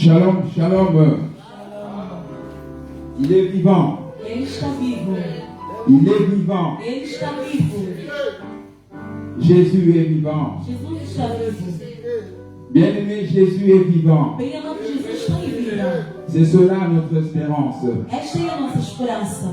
Shalom, shalom. Il est vivant. Ele está vivo. Il est vivant. Ele está vivo. Jésus est vivant. Jesus está vivo. Bien-aimé, Jésus est vivant. Bem-amado, Jesus está em vida. C'est cela notre espérance. Esta é a nossa esperança.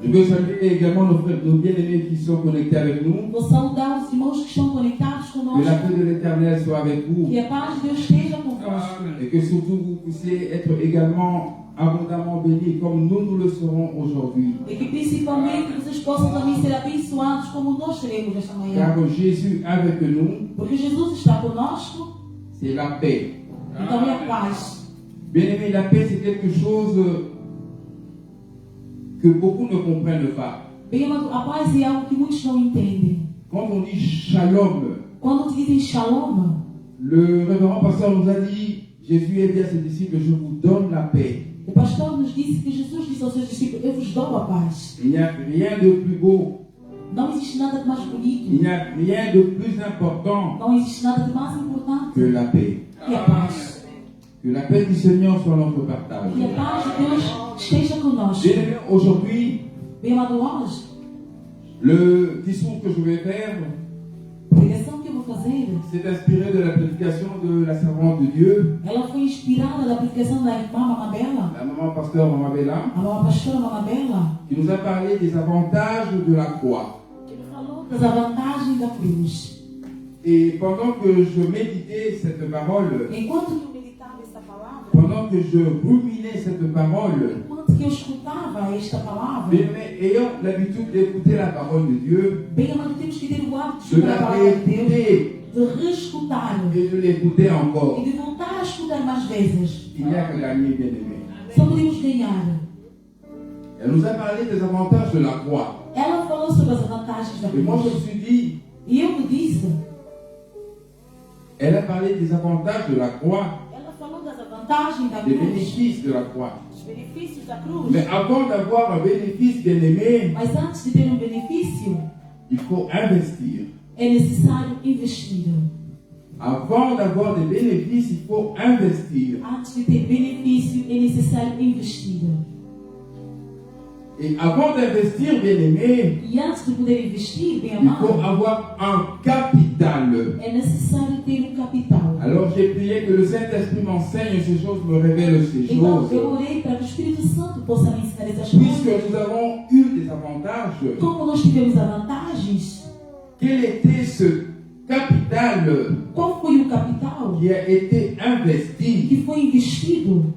Je veux saluer également nos frères, nos bien-aimés qui sont connectés avec nous. Vou saudar os irmãos que estão conectados Que la conosco. paix de l'Éternel soit avec vous. Que a paz de Deus esteja convosco. Et que surtout vous puissiez être également abondamment bénis comme nous le serons aujourd'hui. E que principalmente vocês possam também ser abençoados como nós seremos esta manhã. Car Jésus avec nous, Porque Jesus está conosco, c'est la paix. então é a paz. Bien-aimé, la paix c'est quelque chose que beaucoup ne comprennent pas. Bem-amado, a paz é algo que muitos não entendem. Quand on dit shalom, Quando dizem shalom, le révérend pasteur nous a dit, Jésus a dit à ses disciples, je vous donne la paix. o pastor nos disse que Jesus disse aos seus discípulos: eu vos dou a paz. Il n'y a rien de plus beau, Não existe nada de mais il bonito, n'y a rien de plus important não existe nada de mais importante que la paix. que a paz. Que la paix du Seigneur soit notre partage. Que a paz de Deus esteja conosco. Bien-aimé, aujourd'hui, Bem-amado, hoje, le discours que je vais faire, a pregação que eu vou fazer, c'est inspiré de la prédication de la servante de Dieu, ela foi inspirada da pregação da irmã Mamabela, la maman pasteur Mamabella, a nova pastora Mamabela, qui nous a parlé des avantages de la croix. que nos falou das vantagens da cruz. Et pendant que je méditais cette parole, Enquanto eu meditava esta palavra, pendant que je ruminais cette parole, enquanto que eu escutava esta palavra, mais ayant l'habitude d'écouter la parole de Dieu, bem-amado, temos que ter o hábito de de escutar a la palavra de Deus, réécouter de reescutar et de l'écouter e encore, de voltar a escutar mais vezes. il n'y a que gagner, bien-aimé. Só podemos ganhar. Elle nous a parlé des avantages de la croix. Ela falou sobre as vantagens da Et moi, je me cruz. suis dit, E eu me disse, elle a parlé des avantages de la croix, ela falou das vantagens da des cruz, bénéfices de la croix. dos benefícios da cruz. Mais avant d'avoir un bénéfice, bien-aimé, Mas antes de ter benefício, il faut investir. é necessário investir. Avant d'avoir des bénéfices, il faut investir. Antes de ter benefício, é necessário investir. Et avant d'investir, bien-aimé, E antes de poder investir, bem il faut amado, avoir un capital. é necessário ter capital. Alors j'ai prié que le Saint-Esprit m'enseigne ces choses, me révèle ces Então, choses. eu orei para que o Espírito Santo possa me ensinar essas Puisque coisas. nous avons eu des avantages, Como nós tivemos as vantagens, quel était ce capital qual foi o capital qui a été investi? que foi investido?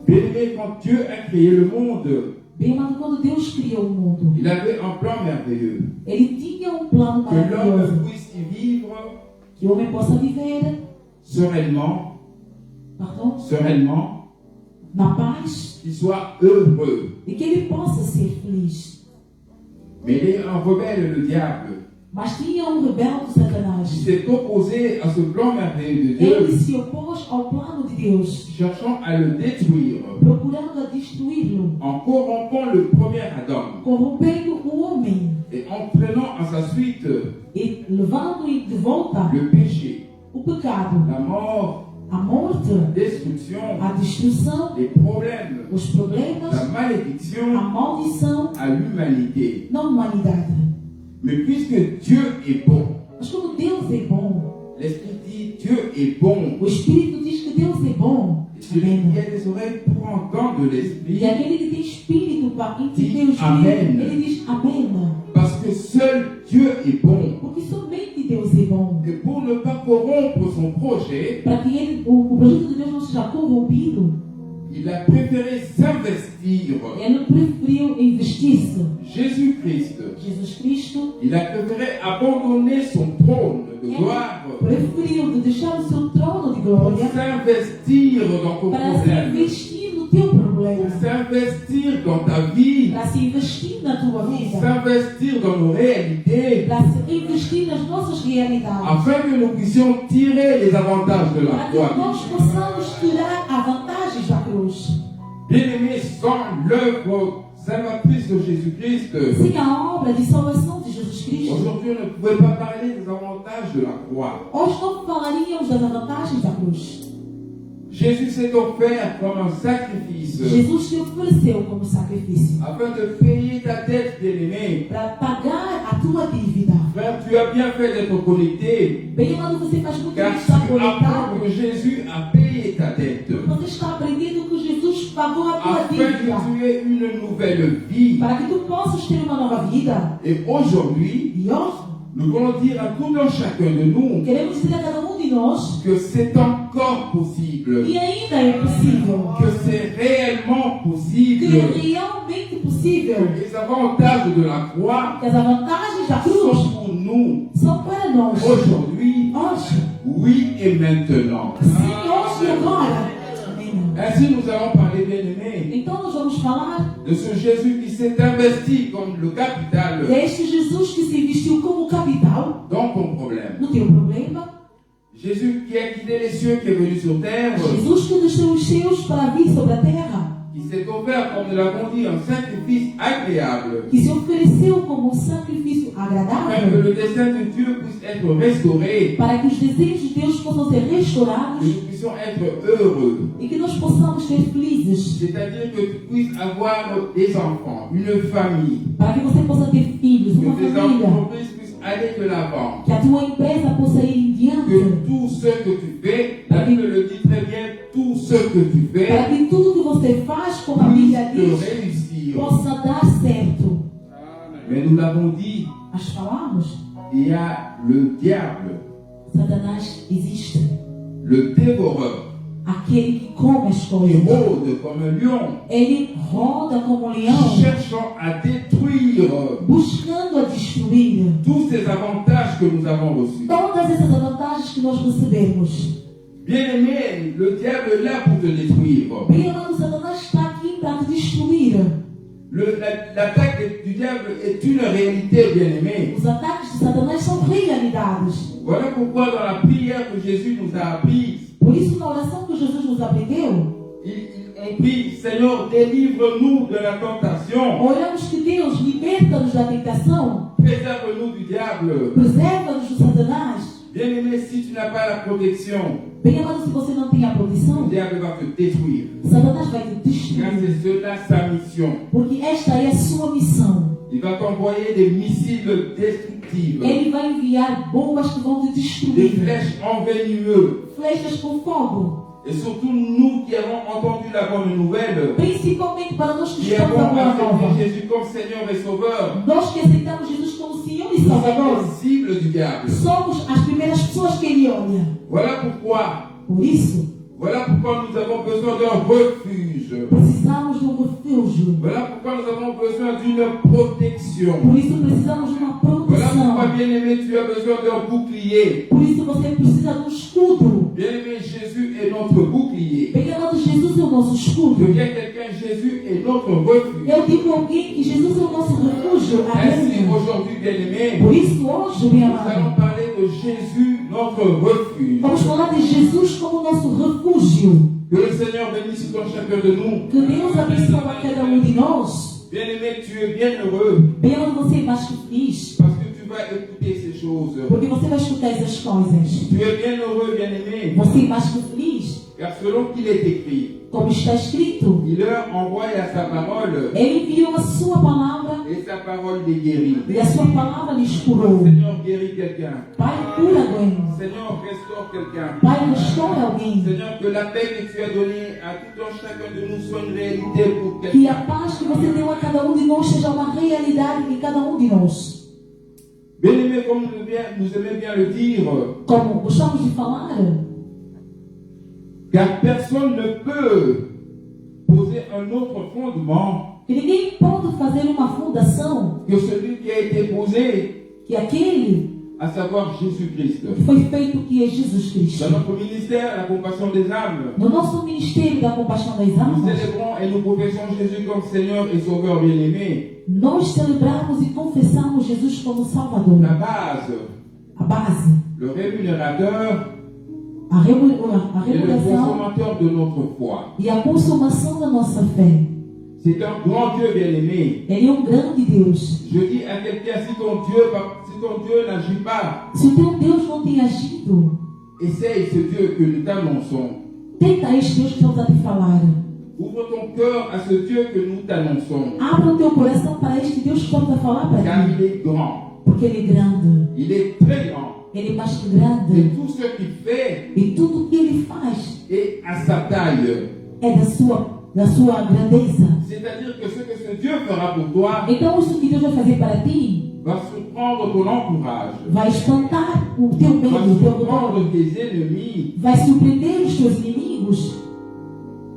Bien-aimé, quand Dieu a créé le monde, Bem amado, quando Deus criou o mundo, il avait un plan merveilleux. Ele tinha um plano Que l'homme maravilhoso. puisse y vivre Que o homem possa viver, sereinement, na paz, qu'il soit heureux. e que ele possa ser feliz. Mais il est un rebelle, le diable, Mas tinha rebelde qui Satanás. s'est opposé à ce plan merveilleux de Ele Dieu, se opôs ao plano de Deus, cherchant à le détruire procurando a destruí-lo, en corrompant le premier Adam corrompendo o homem et entraînant à sa suite e levando de volta le péché, o pecado, la mort, a morte, la destruction, a destruição, les problèmes, os problemas, la a malédiction maldição à l'humanité. na humanidade. Mais puisque Dieu est bon, Mas como Deus é bom, l'Esprit dit Dieu est bon. o Espírito diz que Deus é bom. Et celui qui Amém. a des oreilles pour entendre l'Esprit, E aquele que tem espírito para entender o Amém. Espírito, ele diz amém. parce que seul Dieu est bon. Porque somente Deus é bom. Et pour ne pas corrompre son projet, Para que o projeto de Deus não seja corrompido, il a préféré s'investir. ele preferiu investir-se. Jésus-Christ, Jesus Cristo il a préféré abandonner son trône de gloire preferiu de deixar o seu trono de pour glória s'investir dans ton para se problème, investir no teu pour problema, s'investir dans ta vie, para se investir na tua pour vida, s'investir dans nos réalités, para se investir nas nossas realidades, afin que nous puissions tirer les avantages de la para que croix. nós possamos tirar as vantagens da cruz. Bien-aimés, sans l'œuvre salvatrice de Jésus-Christ, Sem a obra de salvação de Jesus Cristo, aujourd'hui on ne pouvait pas parler des avantages de la croix. hoje não falaríamos das vantagens da cruz. Jésus s'est offert comme un sacrifice Jesus se ofereceu como sacrifício afin de payer ta dette, bien-aimé. para pagar a tua dívida. Frère, tu as bien fait d'être connecté, Bem, amado, você faz muito bem car estar tu apprends conectado. que Jésus a payé ta dette Você está aprendendo que Jesus pagou a tua afin que dívida tu aies une nouvelle vie. para que tu possas ter uma nova vida. Et aujourd'hui, E hoje, nous voulons dire à tout un chacun de nous queremos dizer a cada de nós que c'est encore possible, que ainda é possível, que c'est réellement que possible, é realmente possível, que les avantages de la croix que as vantagens da cruz sont pour nous são para nós. aujourd'hui, Hoje, oui et maintenant. sim, hoje e agora. Amém. Ainsi, nous allons parler, bien-aimés, Então nós vamos falar de ce Jésus qui s'est investi comme le capital deste Jesus que se investiu como capital dans ton problème. no teu problema. Jésus qui a quitté les cieux, qui est venu sur terre, Jesus que deixou os seus para vir sobre a terra, qui s'est offert, comme nous l'avons dit, un sacrifice agréable, que se ofereceu como um sacrifício afin que agradável le dessein de Dieu puisse être restauré para que os desejos de Deus possam ser que restaurados nous puissions être heureux. e que nós possamos ser felizes, C'est-à-dire que tu puisses avoir des enfants, une famille, para que você possa ter filhos, uma que tes família, entreprises puissent aller de l'avant, que a tua empresa possa ir em diante, que tout ce que tu fais, la Bible le dit très bien, tout ce que tu para fais que tudo que você faz, como a puisse Bíblia te diz, réussir. possa dar certo. Mais nous l'avons dit, Nós falamos, il y a le diable, Satanás existe, le dévoreur, aquele que come as qui coisas. rôde comme un lion, Ele roda como um leão, cherchant à détruire buscando a destruir tous ces avantages que nous avons reçus. todas essas vantagens que nós recebemos. Bien-aimé, le diable est là pour te détruire. Bem, amado, Satanás está aqui para te destruir. L'attaque du diable est une réalité, bien-aimé. Os ataques de Satanás são realidades. Voilà pourquoi dans la prière que Jésus nous a apprise, Por isso, na oração que Jesus nos aprendeu, on prie, Seigneur, délivre-nous de la tentation, oramos que Deus liberta-nos da tentação, préserve-nous du diable. preserva-nos do Satanás. Bien-aimé, si tu n'as pas la protection, Bem, amado, se você não tem a le proteção, diable va te détruire. Satanás vai te Car destruir. c'est cela sa mission. Porque esta é a sua missão. Il va t'envoyer des missiles destructifs, Ele vai enviar bombas que vão te des destruir, flèches envenimeuses. flechas com fogo. Et surtout nous qui avons entendu la bonne nouvelle, Principalmente para nós que qui estamos avons a boa accepté nova. Jésus comme Seigneur et Sauveur, Nós que aceitamos Jesus como Senhor e nous sommes Salvador, les cibles du diable. somos as primeiras pessoas que Ele olha. Voilà pourquoi Por isso, nous avons besoin d'un refuge. precisamos de um refúgio. Voilà pourquoi nous avons besoin d'une protection. Por isso, precisamos de uma Voilà pourquoi, proteção. bien-aimé, tu as besoin d'un bouclier. Por isso, você precisa de um escudo. Bien-aimé, Jésus est notre bouclier. Bem, amado, Jesus é o nosso Je escudo. dis à quelqu'un, Jésus est notre refuge. Eu digo a alguém que Jesus é o nosso refúgio. Ainsi, Amém. aujourd'hui, bien-aimé, Por isso, hoje, meu nous allons amado, parler de Jésus, notre refuge. vamos falar de Jesus como nosso refúgio. Que le Seigneur bénisse tout chacun de nous. Que Deus abençoe a cada de nós. Bien-aimé, tu es bien heureux Bem, amado, você é mais que feliz. parce que tu vas écouter ces choses. Porque você vai escutar essas coisas. Tu es bien heureux, bien-aimé, Você é mais que feliz. car selon qu'il est écrit, Como está escrito, il leur envoie à sa parole Ele enviou a sua palavra et sa parole les guérit. e a sua palavra lhes curou. Seigneur, guéris quelqu'un. Pai, cura alguém. Seigneur, restaure quelqu'un. Pai, restaura alguém. Seigneur, que la paix que tu as donnée à tout un chacun de nous soit une réalité pour Que a quelqu'un. paz que você deu a cada de nós seja uma realidade em cada de nós. Bien-aimé, comme nous aimons bien le dire, Como gostamos de falar, car personne ne peut poser un autre fondement que ninguém pode fazer uma fundação que celui qui a été posé, que aquele à savoir Jésus-Christ. que foi feito, que é Jesus Cristo. Dans notre ministère, la compassion des âmes, No nosso ministério da compaixão das nous almas, célébrons et nous professons Jésus comme Seigneur et Sauveur bien-aimé. nós celebramos e confessamos Jesus como Salvador. La base, A base, le rémunérateur a et le remuneração consommateur de notre foi. e a consumação da nossa fé. C'est un grand Dieu bien-aimé. Ele é um grande Deus. Je dis à quelqu'un, si ton Dieu n'agit pas, Se o teu Deus não tem agido, essaye ce Dieu que nous t'annonçons. Tenta este Deus que estamos a te falar. Ouvre ton cœur à ce Dieu que nous t'annonçons. Abra o teu coração para este Deus que estamos a falar para Car ti. il est grand. Porque Ele é grande. Il est très grand. Ele é mais que Et grande. tout ce qu'il fait E tudo o que Ele faz est à sa taille. é da sua grandeza. C'est-à-dire que ce Dieu fera pour toi Então, isso que Deus vai fazer para ti va surprendre ton entourage, vai espantar o teu va medo, o teu surprendre dor. tes ennemis. Vai surpreender os teus inimigos.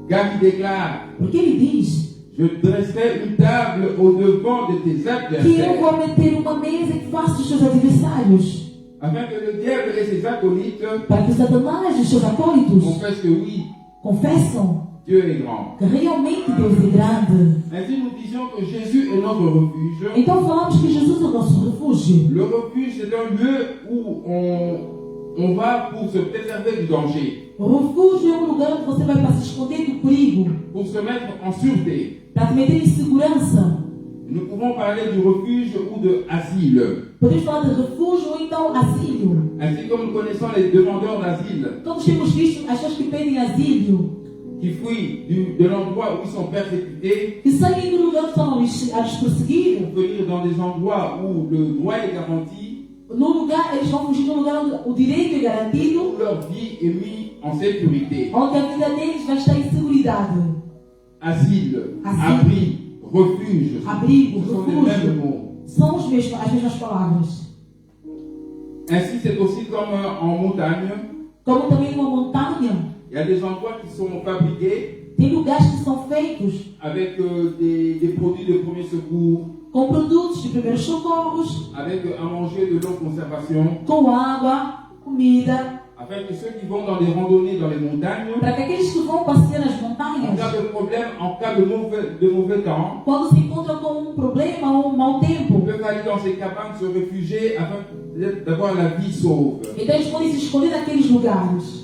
Car il déclare: Porque Ele diz je dresserai une table au devant de tes que eu adversaires, vou meter uma mesa em face dos teus adversários. afin que le diable et ses acolytes Para que Satanás e os seus acólitos confessent que oui, confessam Dieu est grand. que realmente Deus é grande. Ainsi, nous disions que Jésus est notre refuge. Então falamos que Jesus é o nosso refúgio. Le refuge, c'est un lieu où on va pour se préserver du danger, O refúgio é um lugar onde você vai para se esconder do perigo, pour se mettre en sûreté. para te meter em segurança. Nous pouvons parler du refuge ou de asile. Podemos falar de refúgio ou então asilo. Ainsi comme nous connaissons les demandeurs d'asile Todos temos visto as pessoas que pedem asilo, qui fuient de l'endroit où ils sont persécutés que saem do lugar onde estão a nos perseguir. pour venir dans des endroits où le droit est garanti, No lugar, eles vão fugir do lugar onde o direito é garantido, où leur vie est mise en sécurité. onde a vida deles vai estar em seguridade. Asile, Asile. abri, refuge, Abrigo, ce sont les mêmes refúgio, mots. são as mesmas palavras. Ainsi, c'est aussi comme en montagne. Como também uma montanha, Il y a des endroits qui sont fabriqués tem lugares que são feitos avec des produits de premier secours, com produtos de primeiros socorros, avec à manger de longue conservation, com água, comida, afin que ceux qui vont dans les randonnées dans les montagnes, para que aqueles que vão passear nas en montanhas, cas de problème, en cas de mauvais temps, quando se encontram com um problema ou um mau tempo, peuvent aller dans ces cabanes se réfugier afin d'avoir la vie sauve. então eles podem se esconder naqueles lugares.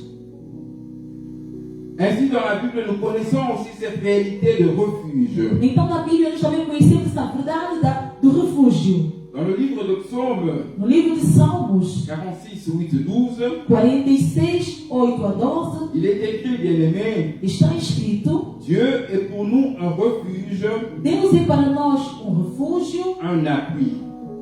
Ainsi, dans la Bible, nous connaissons aussi cette réalité de refuge. Então na Bíblia nós também conhecemos essa verdade do refúgio. Dans le livre de Psaume No livro de Salmos 46, 8, 12, 46, 8 a 12, il est écrit, bien-aimé, está escrito: Dieu est pour nous un refuge, Deus é para nós um refúgio, un appui.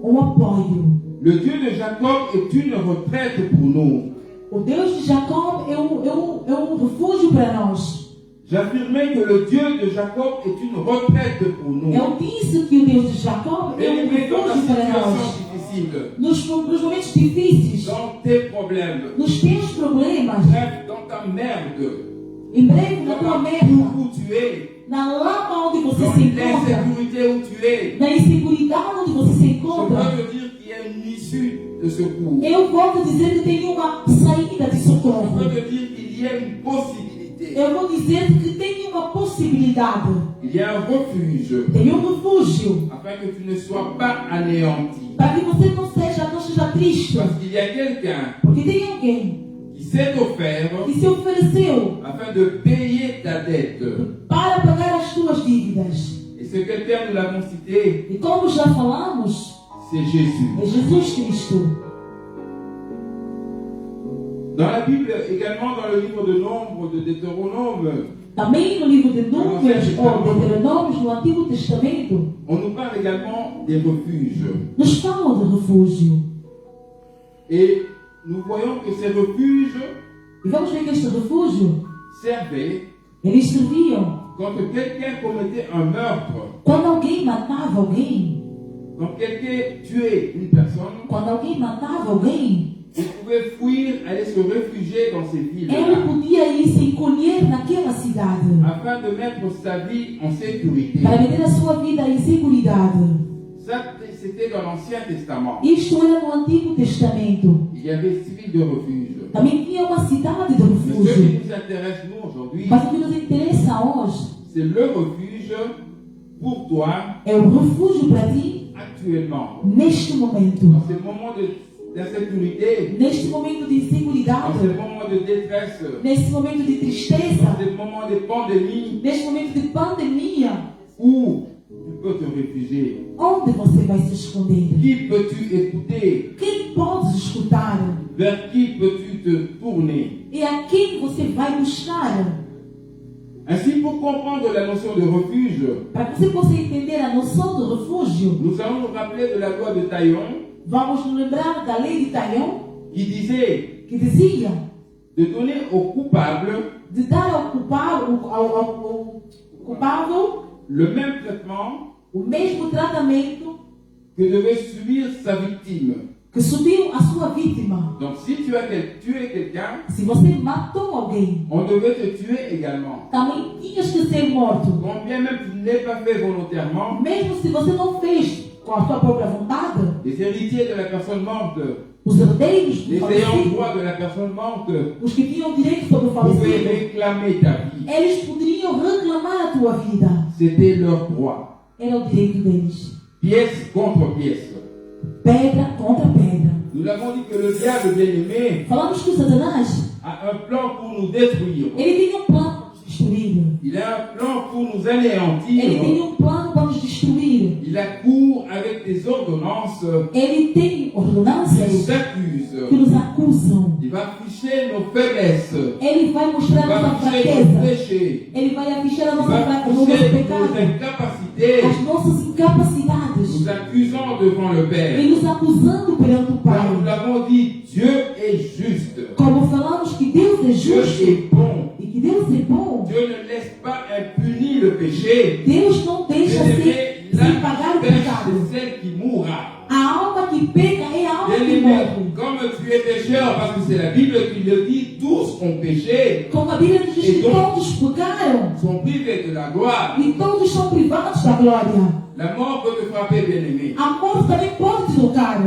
um apoio. Le Dieu de Jacob est une retraite pour nous. O Deus de Jacob é um refúgio para nós. J'affirmais que le Dieu de Jacob est une retraite pour nous. Eu disse que o Deus de Jacob é um Bien-aimé, dans la refúgio para situation nós. difficile, Nos momentos difíceis, dans tes problèmes, nos teus problemas, bref, dans ta merde, em breve na dans tua la merda, boue où tu es, na lama onde você dans se encontra, l'insécurité où tu es, na inseguridade onde você se je encontra, veux te dire qu'il y a une issue de secours. eu vou te dizer que tem uma saída de Je veux socorro. te dire qu'il y a une possibilité. Eu vou dizer que tem uma possibilidade. Il y a un refuge Tem um refúgio. afin que tu ne sois pas anéanti. Para que você não seja triste. Parce qu'il y a quelqu'un Porque tem alguém qui s'est offert que se ofereceu afin de payer ta dette. para pagar as tuas dívidas. Et ce quelqu'un, nous l'avons cité, E como já falamos, c'est Jésus. é Jesus Cristo. Dans la Bible, également dans le livre de Nombre, de Deutéronome, Também no livro de Números ou Deuteronômios, no Antigo Testamento, on nous parle également des refuges. nos falam de refúgio. Et nous voyons que ces refuges E vamos ver que este refúgio, servaient eles serviam quand quelqu'un commettait un meurtre, quando alguém matava alguém. quand quelqu'un tuait une personne, Quando alguém matava alguém, il pouvait fuir, aller se réfugier dans ces ele villes-là, podia ir se encolher naquela cidade afin de mettre sa vie en sécurité. para meter a sua vida em seguridade. Ça, c'était dans l'Ancien Testament. Isto era no Antigo Testamento. Il y avait 6 villes de refuge. Também tinha uma cidade de Mais ce qui refúgio. nous intéresse, nous, aujourd'hui, Mas o que nos interessa hoje c'est le refuge pour toi, é o refúgio para ti actuellement. neste momento. Dans ces moments d'insécurité, Neste momento de dans ces inseguridade, moments de détresse, neste momento de dans tristeza, ces moments de pandémie, neste momento de pandemia, où tu peux te réfugier. onde você vai se esconder? Qui peux-tu écouter? Quem podes escutar? Vers qui peux-tu te tourner. E a quem você vai buscar? Ainsi, pour comprendre la notion de refuge, Para que você possa entender a noção do refúgio, nous allons nous rappeler de la loi de Taillon vamos nos lembrar da lei de Taillon, qui disait que dizia de donner aux coupables de dar ao culpável le même traitement o mesmo tratamento que devait subir sa victime. que subiu a sua vítima. Donc si tu as tué quelqu'un, Se você matou alguém, on devait te tuer également. também tinhas que ser morto. Quand bien même tu ne l'aies pas fait volontairement, Mesmo se você não fez com a sua própria vontade, les héritiers de la personne morte, os herdeiros do les ayants falecido, droit de la personne morte, os que tinham direito sobre o pouvaient falecido, réclamer ta vie. eles poderiam reclamar a tua vida. C'était leur droit. Era o direito deles. Pièce contre pièce. Pedra contra pedra. Nous avons dit que le diable bien-aimé Falamos que o Satanás, a un plan pour nous détruire. ele tem um plano para nos destruir. Il a un plan pour nous Ele tem anéantir. um plano para nos destruir. Il accourt avec des ordonnances Ele tem qui nous ordenanças que accusent. nos acusam. Il va afficher nos faiblesses. Ele vai mostrar Il a va nossa afficher nos fraqueza. péchés. Ele vai afixar a Il nossa va fraqueza, o nosso afficher nos pecado, incapacités. as nossas incapacidades. Nous accusant devant le Père. E nos acusando perante o Car nous Pai. l'avons dit, Dieu est juste. Como falamos que Deus é Dieu justo est bon. e que Deus é bom, Dieu ne laisse pas impuni le péché. Deus não deixa Bien-aimé, sem pagar o la pêche, pecado. c'est celle qui mourra. A alma que peca é a alma que Bien-aimé, morre. comme tu es pécheur, parce que c'est la Bible qui le dit, tous ont péché, Como a Bíblia nos diz que todos pecaram sont privés de la gloire. e todos são privados da glória. La mort peut te frapper, bien-aimé. A morte também pode te tocar.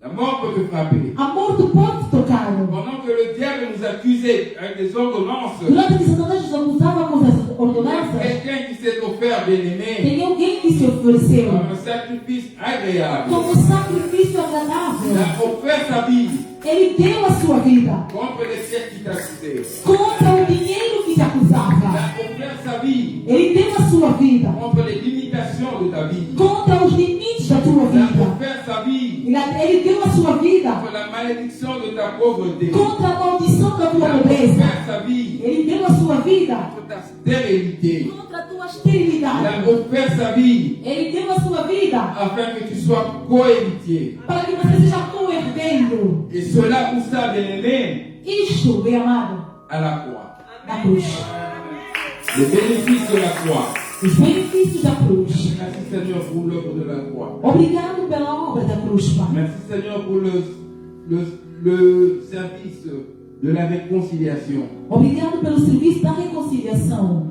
La mort peut te frapper. A morte pode te tocar. Pendant que le diable nous accusait avec des ordonnances, Durante que Satanás nos acusava com essas il y a ordenanças, quelqu'un qui s'est offert, bien-aimé, tem alguém que se ofereceu comme un sacrifice agréable. como sacrifício Il agradável. a offert sa vie Ele deu a sua vida contre les pièces qui t'accusaient. contra o dinheiro que te Il acusava. a offert sa vie Ele deu a sua vida contre les limitations de ta vie. contra os limites da tua Il a vida. offert sa vie Ele deu a sua vida contre la malédiction de ta pauvreté. contra a maldição da Il tua a pobreza. offert sa vie Ele deu a sua vida contre ta stérilité. contra a tua Il a esterilidade. offert sa vie Ele deu a sua vida afin que tu sois cohéritier. para que você seja co-herdeiro. Et cela où ça, bien-aimé, Isto, bem amado, à la croix. na cruz. Les bénéfices de la croix. Os benefícios da cruz. Merci Seigneur pour l'œuvre de la croix. Obrigado pela obra da cruz, Pai. Merci Seigneur pour le service de la réconciliation. Obrigado pelo serviço da reconciliação.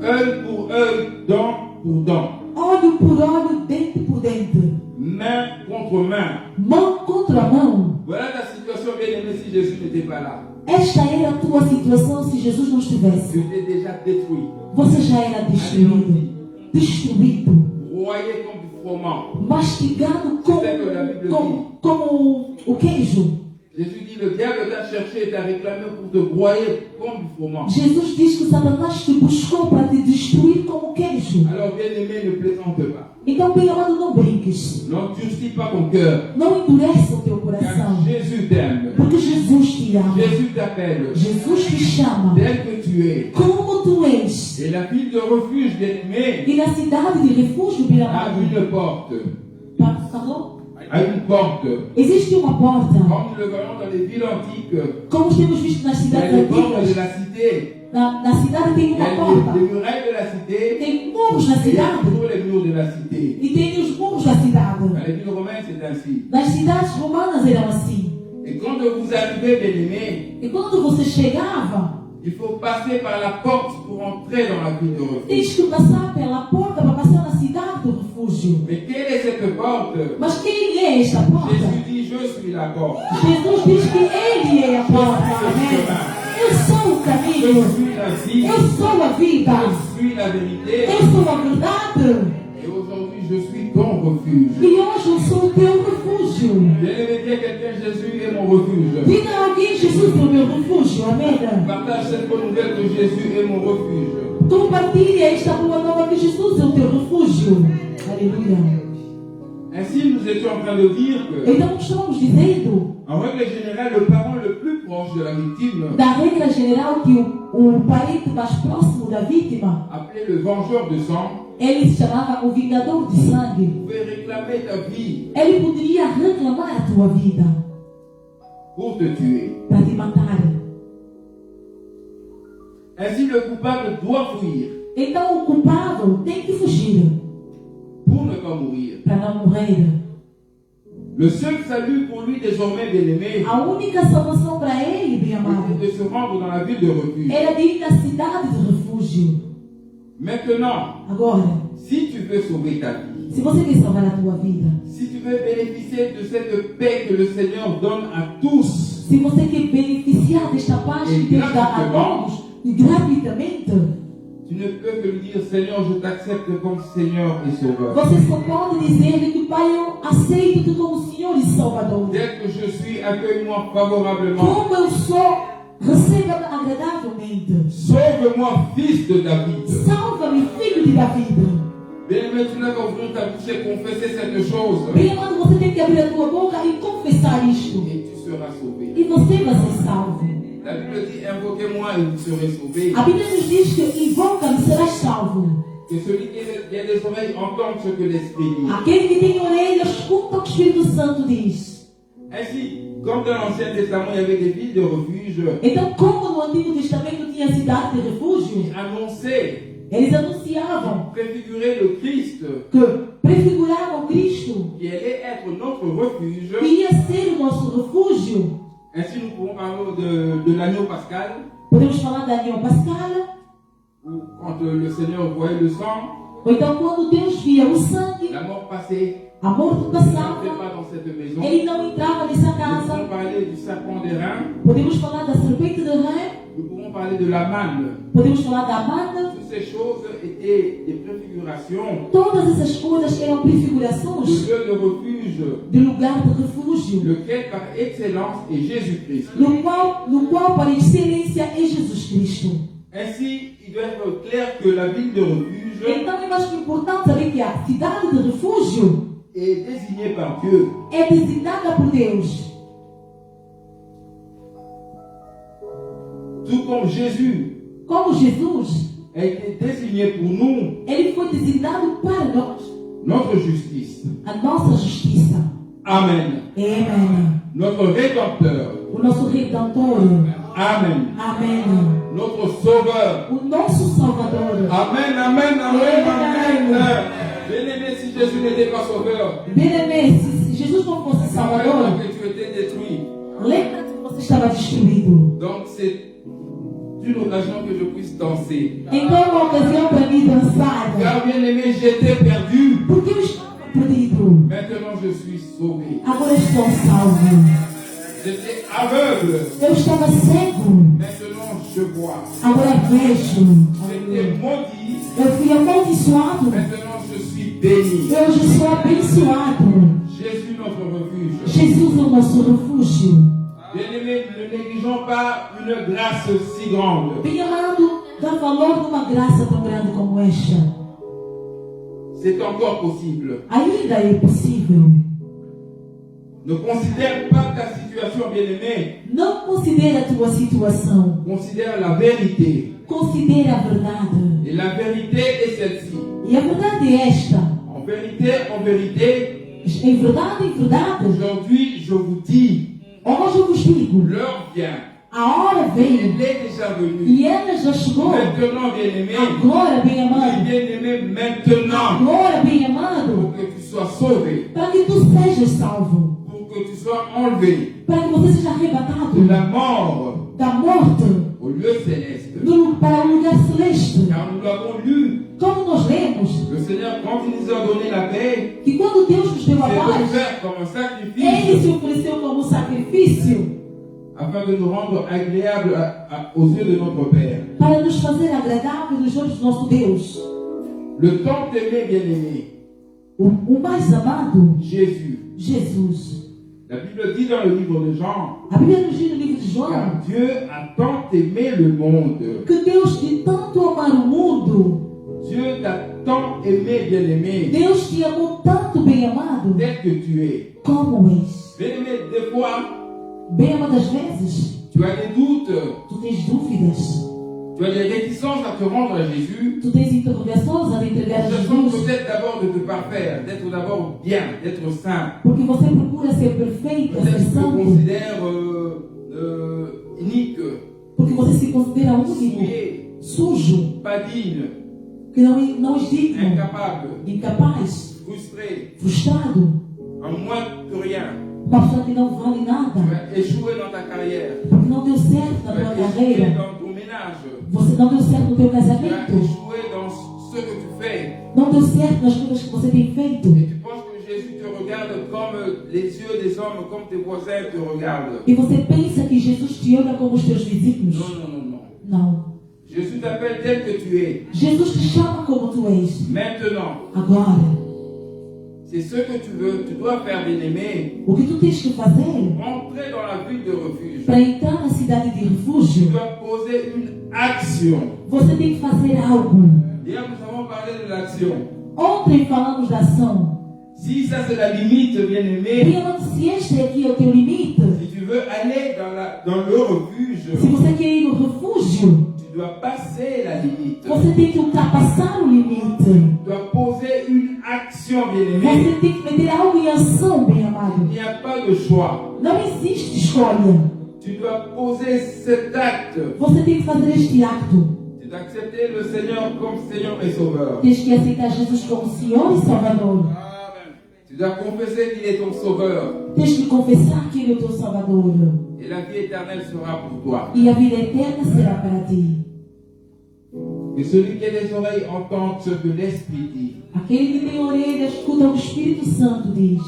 Œil pour œil, dent pour dent. Olho por olho, dente por dente. Main contre main. Mão contra mão. Voilà ta situation, bien-aimé, si Jésus n'était pas là. Esta era a tua situação se Jesus não estivesse. Tu étais déjà détruit, Você já era destruído. Destruído. broyé comme du froment. Mastigado como o queijo. Jésus dit, le diable t'a cherché et t'a réclamé pour te broyer comme du froment. Jesus diz que Satanás te buscou para te destruir como queijo. Alors, bien-aimé, ne plaisante pas. Então, bem amado, não brinques. N'endurcis pas ton cœur, Não endurece o teu car coração. Jésus t'aime. Porque Jesus te ama. Jésus t'appelle, Jesus te chama. tel que tu es. Como tu és. Et la ville de refuge, bien-aimé, E na cidade de refúgio, bem a amado, une porte. falou? A une porte. Existe uma porta. Comme nous le voyons dans les villes antiques, Como temos visto nas il y a cidades les portes de antigas. la cité. Na cidade tem Il y uma a porta. les murailles de la cité. Tem muros na Et il y a cidade. toujours les murs de la cité. E tem os muros da cidade. Dans les villes romaines, c'est ainsi. Nas cidades romanas eram assim. Et quand vous arrivez, bien-aimé, E quando você chegava, il faut passer par la porte pour entrer dans la ville de refuge. tens que passar pela porta para passar na cidade do refúgio. Mais quelle est cette porte? Mas quem é esta porta? Jésus dit, je suis la porte. Jesus diz que Ele é a porta. Amém? Eu sou o Je caminho. suis la vie. Eu sou a vida. Je suis la vérité. Eu sou a verdade. Et aujourd'hui, je suis ton refuge. E hoje eu sou o teu refúgio. Bien-aimé, dis à quelqu'un, Jésus est mon refuge. Diga a alguém, Jesus é o meu refúgio. Amém? Partage cette bonne nouvelle que Jésus est mon refuge. Compartilhe esta boa nova que Jesus é o teu refúgio. Aleluia. Ainsi, nous étions en train de dire que Então estamos dizendo En règle générale, le parent le plus proche de la victime, Da regra geral que o parente mais próximo da vítima, appelé le vengeur de sang, ele se chamava o vingador de sangue. pouvait réclamer ta vie Ele poderia reclamar a tua vida pour te tuer. para te matar. Ainsi, le coupable doit fuir Então o culpado tem que fugir pour ne pas mourir. para não morrer. Le seul salut pour lui désormais, bien-aimé, A única salvação para ele, bem amado, était de se rendre dans la ville de refuge. era de ir na cidade de refúgio. Maintenant, Agora, si tu veux sauver ta vie, se você quer salvar a tua vida, si tu veux bénéficier de cette paix que le Seigneur donne à tous, se você quer beneficiar desta paz que Deus dá a todos, gratuitamente, tu ne peux que lui dire, Seigneur, je t'accepte comme Seigneur et Sauveur. você só pode dizer que Pai, eu aceito-te como Senhor e Salvador. Dès que je suis, accueille-moi favorablement. Como eu sou, receba-me agradavelmente. Sauve-moi, fils de David. Salva-me, filho de Davi. Bien-aimé, tu n'as qu'à ouvrir ta bouche et confesser cette chose. Bem amado, você tem que abrir a tua boca e confessar isto. Et tu seras sauvé. E você vai ser salvo. La Bible dit, invoquez-moi et vous serez sauvés. A Bíblia nos diz que invoca-me, serás salvo. Que celui qui a des oreilles entende ce que l'Esprit dit. Aquele que tem orelhas, escuta o que o Espírito Santo diz. Ainsi, comme dans l'Ancien Testament, il y avait des villes de refuge Então, como no Antigo Testamento tinha cidade de qui refúgio, annonçaient, eles anunciavam préfiguraient le Christ que prefiguravam Cristo, qui allait être notre refuge. que ia ser o nosso refúgio. Ainsi, nous pouvons parler de l'agneau pascal, Podemos falar da União Pascal, où quand le Seigneur voyait le sang, ou então quando Deus via o sangue, la mort passait, a morte il n'entrait passava, pas dans cette maison. ele não entrava nessa Nous casa. pouvons parler du serpent des reins, Podemos falar da serpente de rã, nous pouvons parler de la manne. podemos falar da mana. Toutes ces choses étaient des préfigurations Todas essas coisas eram de prefigurações lieu de refuge, de lugar de refúgio, lequel par excellence est Jésus-Christ. no qual para excelência é Jesus Cristo. Ainsi, il doit être clair que la ville de refuge Então é mais que importante saber que a cidade de refúgio est désignée par Dieu. é designada por Deus. Tout comme Jésus Como Jesus, a été désigné pour nous ele foi designado para nós, notre justice. a nossa justiça. Amen. Amém. Notre Rédempteur. O nosso Redentor. Amen. Amém. Notre Sauveur. O nosso Salvador. Amen, amen, amen, amen. Bien-aimé, si Jésus n'était pas sauveur, Bem, se Jesus não fosse Salvador, rappelle-toi que tu étais détruit. lembra-te que você estava destruído. Donc c'est une occasion que je puisse danser. Então é uma ocasião para mim dançar. Car bien-aimé, j'étais perdu. Porque eu estava perdido. Maintenant je suis sauvé. Agora estou salvo. J'étais aveugle. Eu estava cego. Maintenant je vois. Agora vejo. J'étais maudit. Eu fui amaldiçoado. Maintenant je suis béni. Hoje sou abençoado. Jésus notre refuge. Jesus é o nosso refúgio. Bien-aimé, ne négligeons pas une grâce si grande. Bem amado, dá valor numa graça tão grande como esta. C'est encore possible. Ainda é possível. Ne considère pas ta situation, bien-aimé. Não considere a tua situação. Considère la vérité. Considere a verdade. Et la vérité est celle-ci. E a verdade é esta. En vérité, Em verdade, aujourd'hui, je vous dis, hoje eu vos digo, l'heure vient. a hora Elle veio est déjà venue. e ela já chegou. Maintenant, bien-aimé, Agora, bem amado, bien-aimé, maintenant, agora, bem pour amado, que tu sois sauvé, para que tu sejas salvo, pour que tu sois enlevé para que você seja de arrebatado la mort da morte au lieu céleste. para o lugar celeste. Car nous l'avons lu, Como nós lemos, le Seigneur, quand il nous a donné la paix, que quando Deus nos deu a s'est paz, offert comme un Ele sacrifice se ofereceu como sacrifício afin de nous rendre agréables aux yeux de notre Père. para nos fazer agradável nos olhos do nosso Deus. Le tant aimé bien-aimé, O mais amado, Jésus. Jesus. La Bible dit dans le livre de Jean, A Bíblia nos diz no livro de João car Dieu a tant aimé le monde. que Deus de tanto amar o mundo, Dieu t'a tant aimé, bien-aimé, Deus te amou tanto, bem amado, tel que tu es. como és. Bien-aimé, des fois, Bem amadas vezes, tu as des doutes, tu tens dúvidas, tu as des réticences à te rendre à Jésus. tu tens interrogações a entregar a Cherchant Jesus, peut-être d'abord de te parfaire, d'être d'abord bien, d'être saint. porque você procura ser perfeito, ser Peut-être que tu te santo, considères unique, porque você se considera único, souillé, sujo, pas digne, que não és digno, incapable, incapaz, frustré, frustrado, en moins que rien. uma pessoa que não vale Tu nada, as échoué dans ta carrière. porque não deu certo na Tu tua as échoué carreira, dans ton ménage. você não deu certo no teu Tu as casamento, échoué dans ce que tu fais. não deu certo nas coisas que você tem feito, Et tu penses que Jésus te regarde comme les yeux des hommes, comme tes voisins te regardent. e você pensa que Jesus te olha como os teus vizinhos. Non, non, non, non. Não. Jésus t'appelle tel que tu es. Jesus te chama como tu és. Maintenant, Agora, c'est ce que tu veux. Tu dois faire, bien-aimé, o que tu tens que fazer entrer dans la ville de refuge. para entrar na cidade de Tu refúgio, dois poser une action. você tem que fazer algo. Hier, nous avons parlé de l'action. Ontem falamos da ação. Si ça c'est la limite, bien-aimé, Primeiro, se este aqui é o teu limite, si tu veux aller dans le refuge, se você quer ir no refúgio, tu dois passer la limite. você tem que ultrapassar o limite. Tu dois poser une action, bien-aimé. Você tem que meter algo em ação, bem amado. Il n'y a pas de choix. Não existe escolha. Tu dois poser cet acte. Você tem que fazer este acto. Tu dois accepter le Seigneur comme Seigneur et Sauveur. Tens que aceitar Jesus como Senhor e Salvador. Tu dois confesser qu'il est ton Sauveur. Tens que confessar que Ele é o teu Salvador. Et la vie éternelle sera pour toi. E a vida eterna será para ti. Que celui qui a des oreilles entende ce que l'Esprit dit. Aquele que tem orelhas, escuta o que o Espírito Santo diz.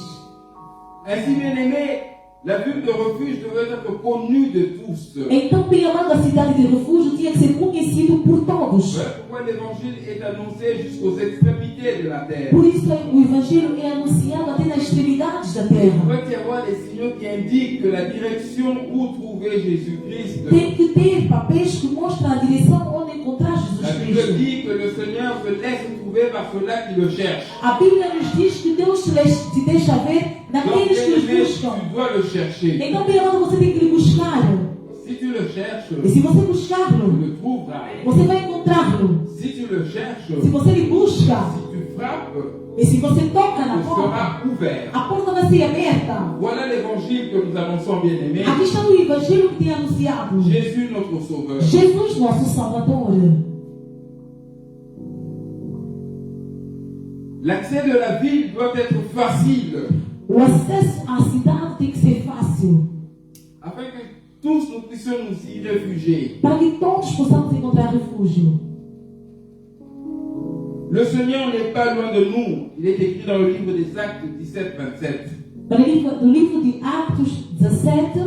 Ainsi, bien-aimé, la ville de refuge devait être connue de tous. Então, bem amado, a cidade de refúgio tinha que ser conhecido por todos. Voilà pourquoi l'évangile est annoncé jusqu'aux extrémités de la terre. Por isso, o Evangelho é anunciado até nas extremidades da Il terra. doit y avoir des signaux qui indiquent la direction où trouver Jésus-Christ. Tem que ter papéis que mostram a direção onde encontrar La Jesus Bible Cristo. dit que le Seigneur se laisse trouver par ceux-là qui le cherchent. A Bíblia nos diz que Deus te deixa ver Donc, naqueles que os bien-aimé, buscam. tu dois le chercher. Então, bem amado, você tem que lhe buscar. Si tu le cherches, E se você tu buscá-lo, le trouveras. você vai encontrá-lo. Si tu le cherches, Se você lhe busca, si tu frappes, e se você toca na il porta, sera ouvert. a porta vai ser aberta. Voilà l'évangile que nous annonçons, bien-aimés. Aqui está o Evangelho que tem anunciado. Jésus, notre Sauveur. Jesus, nosso Salvador. L'accès de la ville doit être facile, O acesso à cidade tem que ser fácil, afin que tous nous puissions nous y réfugier. para que todos possamos encontrar refúgio. Le Seigneur n'est pas loin de nous. Il est écrit dans le livre des Actes 17, 27. No livro de Atos 17,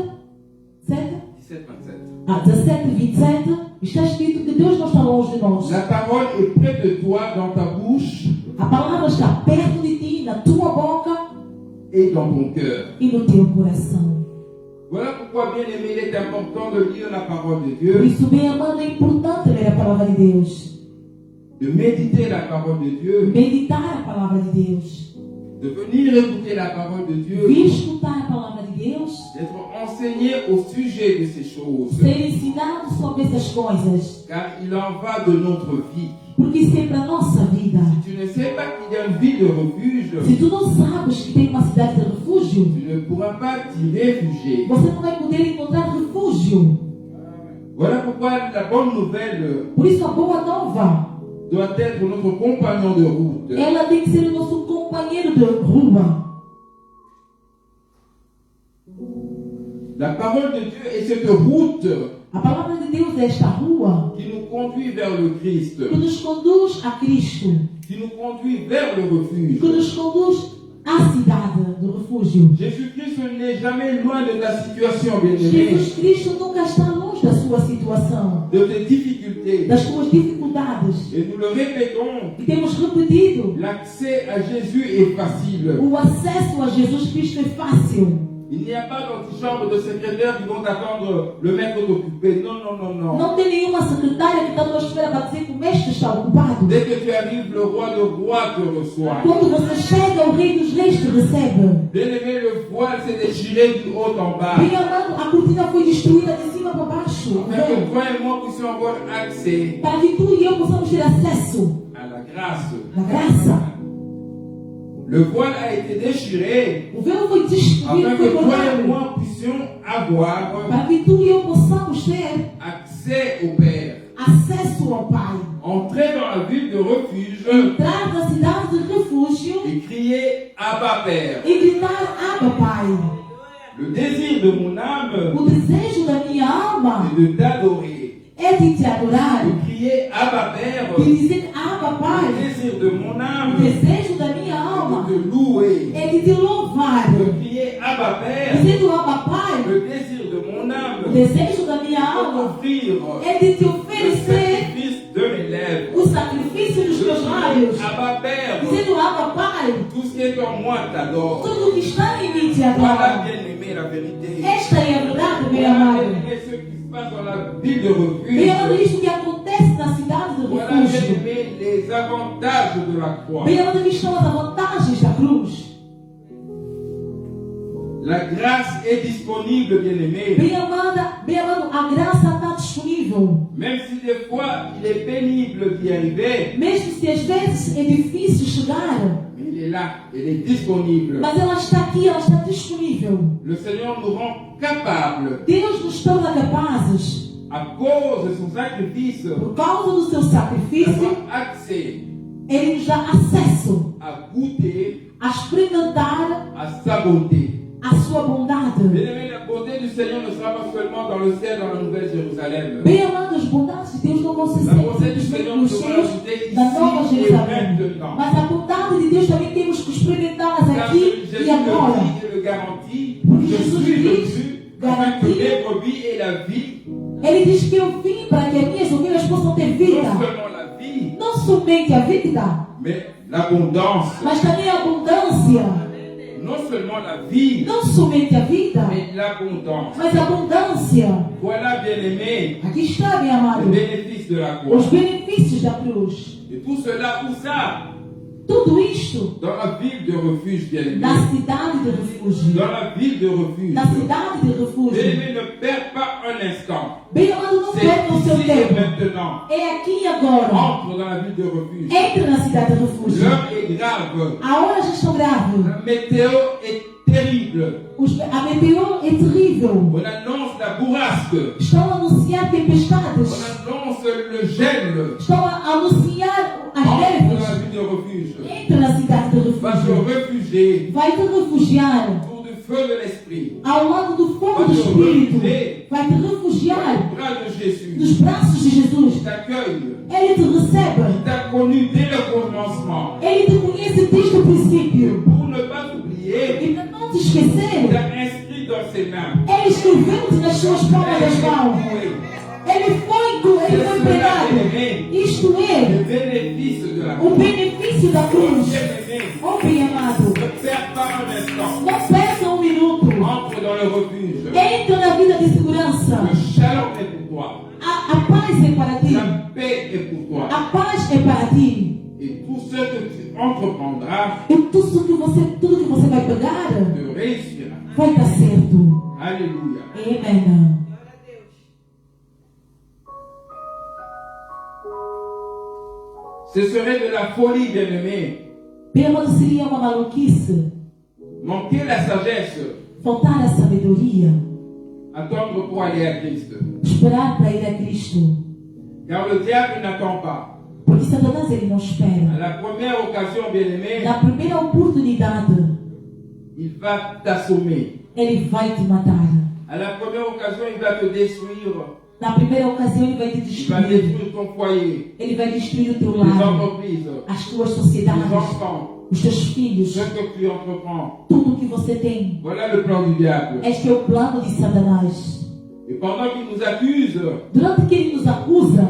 17, 27. 17, 27, está escrito que Deus não está longe de nós. La parole est près de toi, dans ta bouche A palavra está perto de ti, na tua boca et dans ton cœur. e no teu coração. Voilà pourquoi, bien aimé, il est important de lire la parole de Por Dieu, isso, bem amado, é importante ler a palavra de Deus. de méditer la parole de Dieu, Meditar a palavra de Deus. de venir écouter la parole de Dieu, Vir escutar a palavra de Deus. d'être enseigné au sujet de ces choses. Ser ensinado sobre essas coisas. Car il en va de notre vie. Porque isso é para a nossa vida. Si tu ne sais pas qu'il y a une ville de refuge, Se tu não sabes que tem uma cidade de refúgio, tu ne pourras pas t'y réfugier. você não vai poder encontrar refúgio. Voilà pourquoi la bonne nouvelle Por isso, a boa nova, doit être notre compagnon de route. ela tem que ser o nosso companheiro de rua. La parole de Dieu est cette route A palavra de Deus é esta rua qui nous conduit vers le Christ, que nos conduz a Cristo, qui nous conduit vers le refuge. que nos conduz à cidade do refúgio. Jésus-Christ n'est jamais loin de ta situation, bien-aimé, Jesus Cristo nunca está longe da sua situação, de tes difficultés. das suas dificuldades. Et nous le répétons, E temos repetido, l'accès à Jésus est facile. o acesso a Jesus Cristo é fácil. Il n'y a pas d'antichambre de secrétaires qui vão attendre le maître occupé. Non, non, non, non. Não tem nenhuma secretária que está à espera para dizer que o mestre está ocupado. Dès que tu arrives, le roi te reçoit. Quando você chega, o rei dos reis te recebe. Bien-aimé, le voile s'est déchiré du haut en bas. Bem amado, a cortina foi destruída de cima para baixo. Afin que toi et moi puissions avoir accès Para que tu e eu possamos ter acesso à la grâce. à graça. Le voile a été déchiré O véu foi destruído, afin foi que toi et cortado. moi puissions avoir Para que tu e eu possamos ter accès au Père. acesso ao Pai. Entrer dans la ville de refuge Entrar na cidade de refúgio et crier Abba Père. e gritar: Abba, Pai. Le désir de mon âme O desejo da minha alma est de t'adorer. é de te adorar. De crier Abba Père. De dizer: Abba, Le Pai. désir de mon O âme desejo da minha est alma de te louer. é de te louvar. De crier Abba Père. Dizendo: Abba, Pai. Le désir de mon O âme desejo da minha est alma d'offrir é de te le oferecer sacrifice de mes lèvres. o sacrifício dos De teus lábios. crier Abba Père. Dizendo: Abba, Pai. Tout ce qui est en moi t'adore. Tudo que está em mim te Voilà, adora. bien-aimé, la vérité. Esta é a verdade, meu Voilà, amado. bien-aimé, ce qui se passe dans la ville de Bem amado, refuge. isto que acontece na cidade de Voilà, refúgio. bien-aimé, les avantages de la croix. Bem amado, aqui estão as vantagens da cruz. La grâce est disponible, bien-aimé. Bem amado, a graça está disponível. Même si des fois il est pénible d'y arriver, Mesmo se às vezes é difícil chegar, mais il est là, il est disponible. mas ela está aqui, ela está disponível. Le Seigneur nous rend capables, Deus nos torna capazes, à cause de son sacrifice, por causa do seu sacrifício, d'avoir accès Ele nos dá acesso à goûter a experimentar à sa bonté. a sua bondade. Bien-aimé, la bonté du Seigneur ne sera pas seulement dans le ciel, dans la nouvelle Jérusalem. Bem amado, as bondades de Deus não vão ser La bonté du sempre Seigneur nos nous sera céus ajoutée da Nova ici et Jerusalém. maintenant. Mas a bondade de Deus também temos que experimentá-las Car aqui Jésus e agora. le dit et le garantit, Porque je Jesus suis diz, venu afin que garantit, les brebis aient la vie, Ele diz que eu vim para que as minhas ovelhas possam ter non vida. seulement la vie, Não somente a vida, mais l'abondance. mas também a abundância. Non seulement la vie, Não somente a vida, mais l'abondance. mas a abundância. Voilà, bien-aimé, Aqui está, meu le amado, bénéfice de la croix. os benefícios da cruz. Et tout cela, où ça? Tudo isto Dans la ville de refuge, bien-aimé. na cidade de refúgio. Dans la ville de refuge. Na cidade de refúgio. Bien-aimé, ne perds pas un instant. Bem amado, não C'est perca o seu ici et tempo. maintenant. É aqui e agora. Entre dans la ville de refuge. Entre na cidade de refúgio. L'heure est grave. A hora já está grave. La météo est terrible. A meteor é terrível. On annonce la bourrasque. Estão a anunciar tempestades. On annonce le gel. Estão a anunciar as Entre dans la neves. ville de refuge. Entre na cidade de Va se refúgio. réfugier Vai te refugiar autour du feu de l'esprit. ao lado do fogo do Espírito. Vai te refugiar Au bras de Jésus. dos braços de Jesus. Il t'accueille. Ele te recebe. Il t'a connu dès le commencement. Ele te conhece desde o princípio. Pour ne pas t'oublier, E para não te il esquecer, t'a inscrit dans ses mains. Ele escreveu-te nas suas palmas das mãos. Ele foi pregado. Isto é Le bénéfice de la o croix. benefício da cruz. Bien-aimé, Oh, bem amado, ne perds pas un instant. não perca minuto. Entre dans le refuge. Entra na vida de segurança. Le shalom est pour toi. A paz é para ti. La paix est pour toi. A paz é para ti. Et tout ce que tu entreprendras E tudo que você vai pegar te réussira. vai dar certo. Alléluia. Amém. Ce serait de la folie, bien-aimé. Bem amado, seria uma maluquice Manquer la sagesse. faltar a sabedoria, Attendre pour aller à Christ. esperar para ir a Cristo. Car le diable n'attend pas. Porque Satanás ele não À espera. la première occasion, bien-aimé, Na primeira oportunidade, il va t'assommer. ele vai te matar. À la première occasion, il va te détruire. Na primeira ocasião, ele vai te Il va destruir. détruire ton foyer, Ele vai destruir o teu les lar, entreprises, as tuas les sociedades, enfants, os teus filhos, ce que tu entreprends. tudo que você tem. Voilà le plan du diable. Este é o plano de Satanás. Et pendant qu'il nous accuse, Durante que ele nos acusa,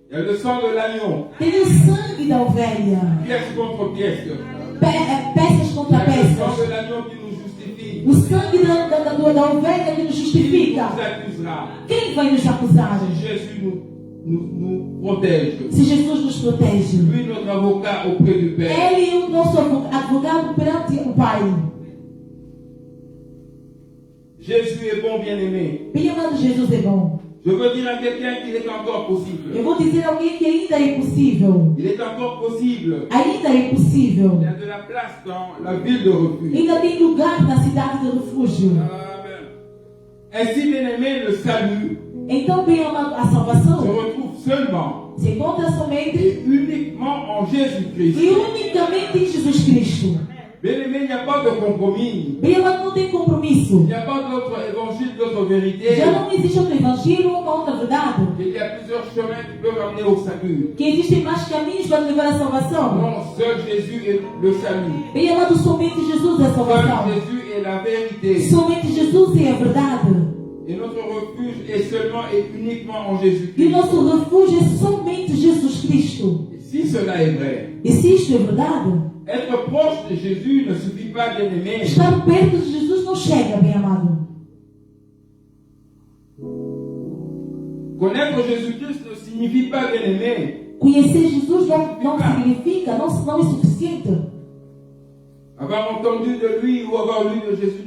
il y a le sang de l'agneau, tem o sangue da ovelha. pièce contre pièce. Peças Il y contra a le sang peças. de l'agneau qui nous justifie. O sangue da ovelha que nos Qui justifica. nous accusera? Quem vai nos acusar? Si Jésus nous protège. Se Jesus nos protege. Lui, notre avocat auprès du Père. Ele é o nosso advogado perante o Pai. Jésus est bon, bien-aimé. Bem amado, Jesus é bom. Je veux dire à quelqu'un qu'il est encore possible. Eu vou dizer a alguém que ainda é possível. Il est encore possible. Ainda é possível. Il y a de la place dans la ville de refuge. Ainda tem lugar na cidade de refúgio. Amen. Ainsi, bien-aimé, le salut Então, bem amado, a se salvação retrouve seulement se encontra somente et uniquement en Jésus-Christ. e unicamente em Jesus Cristo. Bien-aimé, il n'y a pas de compromis. Bem amado, não tem compromisso. Il n'y a pas d'autre évangile, d'autre vérité. Já não existe outro evangelho ou uma outra verdade. Il y a plusieurs chemins qui peuvent amener au salut. Que existem mais caminhos para levar à salvação. Non, seul Jésus est le salut. Bem amado, somente Jesus é a salvação. Seul Jésus est la vérité. Somente Jesus é a verdade. Et notre refuge est seulement et uniquement en E o Jésus-Christ. nosso refúgio é somente Jesus Cristo. Et si cela est vrai, E se isto é verdade, être proche de Jésus ne suffit pas, bien-aimé. estar perto de Jesus não chega, bem amado. Connaître Jésus-Christ ne signifie pas, bien-aimé, Conhecer Jesus não significa, não é suficiente. avoir entendu de lui ou avoir lu de Jésus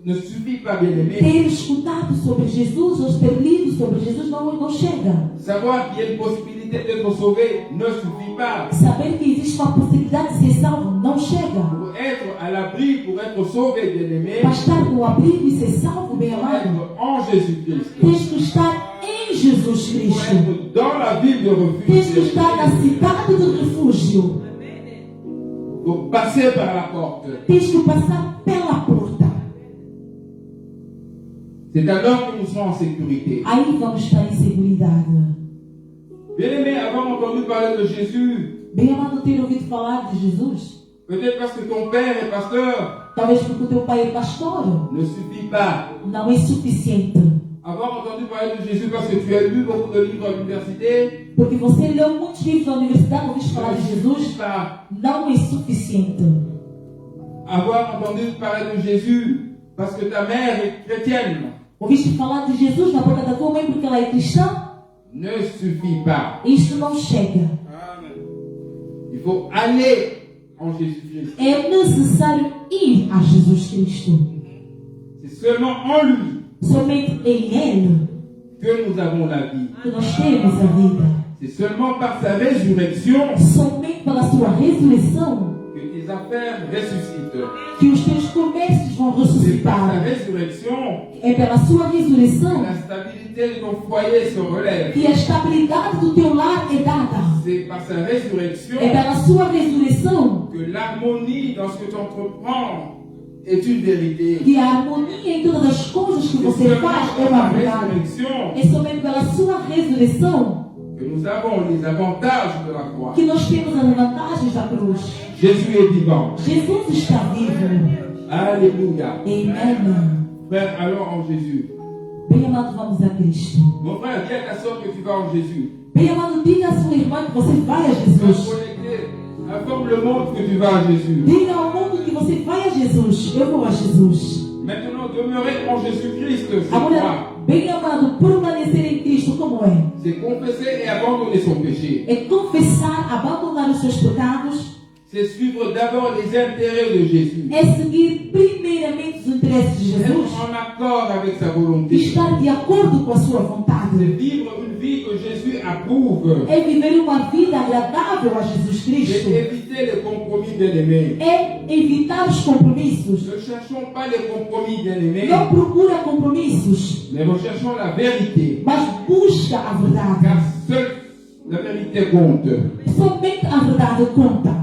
ne suffit pas, bien-aimé. Ter escutado sobre Jesus ou ter lido sobre Jesus não chega. Savoir qu'il y a une possibilité d'être sauvé ne suffit pas. Saber que existe uma possibilidade de ser salvo não chega. Pour être à l'abri, pour être sauvé, bien-aimé, Para estar no abrigo e ser salvo, bem amado, être en Jésus-Christ. tens que estar em Jesus Pour Cristo. être dans la ville de refuge, Tens que estar na cidade do refúgio. pour passer par la porte. Tens que passar pela porta. C'est alors que nous serons en sécurité. Aí vamos estar em seguridade. Bien-aimé, avoir entendu parler de Jésus, Bem amado, ter ouvido falar de Jesus, peut-être parce que ton père est pasteur, talvez porque o teu pai é pastor, ne suffit pas. não é suficiente. Avoir entendu parler de Jésus parce que tu as lu beaucoup de livres à l'université, Porque você leu muitos livros da universidade, ouviste falar ne de suffit Jesus, pas. não é suficiente. Avoir entendu parler de Jésus parce que ta mère est chrétienne, Ouviste falar de Jesus na boca da tua mãe porque ela é cristã? ne suffit pas. Isto não chega. Il faut aller en Jésus-Christ. É necessário ir a Jesus Cristo. C'est seulement en lui Somente em Ele que nous avons la vie. que nós temos a vida. C'est seulement par sa résurrection Somente pela sua ressurreição que tes affaires ressuscitent. que os teus comércios vão C'est par sa ressuscitar. résurrection É pela sua ressurreição que la stabilité de ton foyer se relève. que a estabilidade do teu lar é dada. C'est par sa résurrection É pela sua ressurreição que l'harmonie dans ce que tu entreprends est une vérité. que a harmonia em todas as coisas que C'est você seulement faz é par uma la verdade. résurrection É somente pela sua ressurreição que nous avons les avantages de la croix. que nós temos as vantagens da cruz. Jésus est vivant. Jesus está vivo. Alléluia. Amém. Frère, allons en Jésus. Bem amado, vamos a Cristo. Mon frère, dis à ta soeur que tu vas en Jésus. Bem amado, diga à sua irmã que você vai a Tu vas Jesus. connecter. Informe le monde que tu vas à Jésus. Diga ao mundo que você vai a Jesus. Eu vou a Jesus. Maintenant, demeurer en Jésus-Christ, c'est quoi? Agora, bem amado, permanecer em Cristo como é? C'est confesser et abandonner son péché. É confessar, abandonar os seus pecados. C'est suivre d'abord les intérêts de Jésus. É seguir primeiramente os interesses de Être Jesus. en accord avec sa volonté. Estar de acordo com a sua C'est vontade. vivre une vie que Jésus approuve. É viver uma vida agradável a Jesus Cristo. C'est éviter les compromis bien-aimés. É evitar os compromissos. Ne cherchons pas les compromis bien-aimés, Não procura compromissos, mais recherchons la vérité. mas busca a verdade. Car seule la vérité compte. Somente a verdade conta.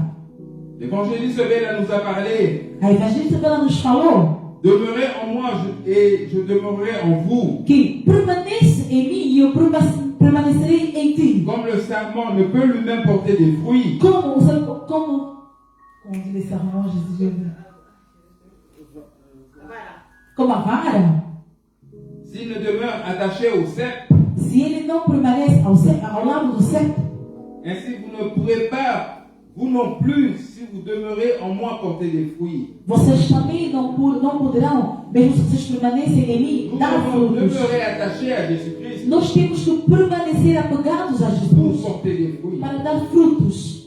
L'évangéliste Bella nous a parlé. A evangelista ela nos falou Demeurez en moi et je demeurerai en vous. que permanece em mim e eu permanecerei em ti. Comme le sarment ne peut lui-même porter des fruits, Como diz esse sarment, Jesus? Como a vara, s'il ne demeure attaché au cep, se ele não permanece ao lado do cetro, ainsi vous ne pourrez pas vous non plus, si vous demeurez en moi, porter des fruits. Vocês também não poderão, mesmo se vocês permanecem em mim, Nous dar devons frutos. demeurer attachés à Jésus-Christ Nós temos que permanecer apegados a pour Jesus porter des fruits. para dar frutos.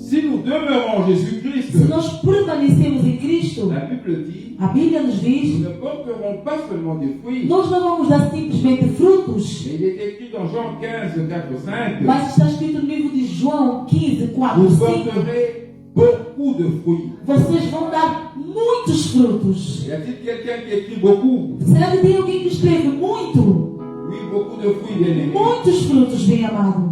Si nous demeurons en Jésus-Christ, Se nós permanecemos em Cristo, la Bible dit, a Bíblia nos nous diz, ne porterons pas seulement des fruits. nós não vamos dar simplesmente frutos, Mais il est écrit dans Jean 15, 4, 5, mas está escrito no livro de João 15, 4, vous 5, porterez beaucoup de fruits. vocês vão dar muitos frutos. Y a-t-il quelqu'un qui écrit beaucoup? Será que tem alguém que escreve muito? Oui, beaucoup de fruits, bien aimés. Muitos frutos, bem amado.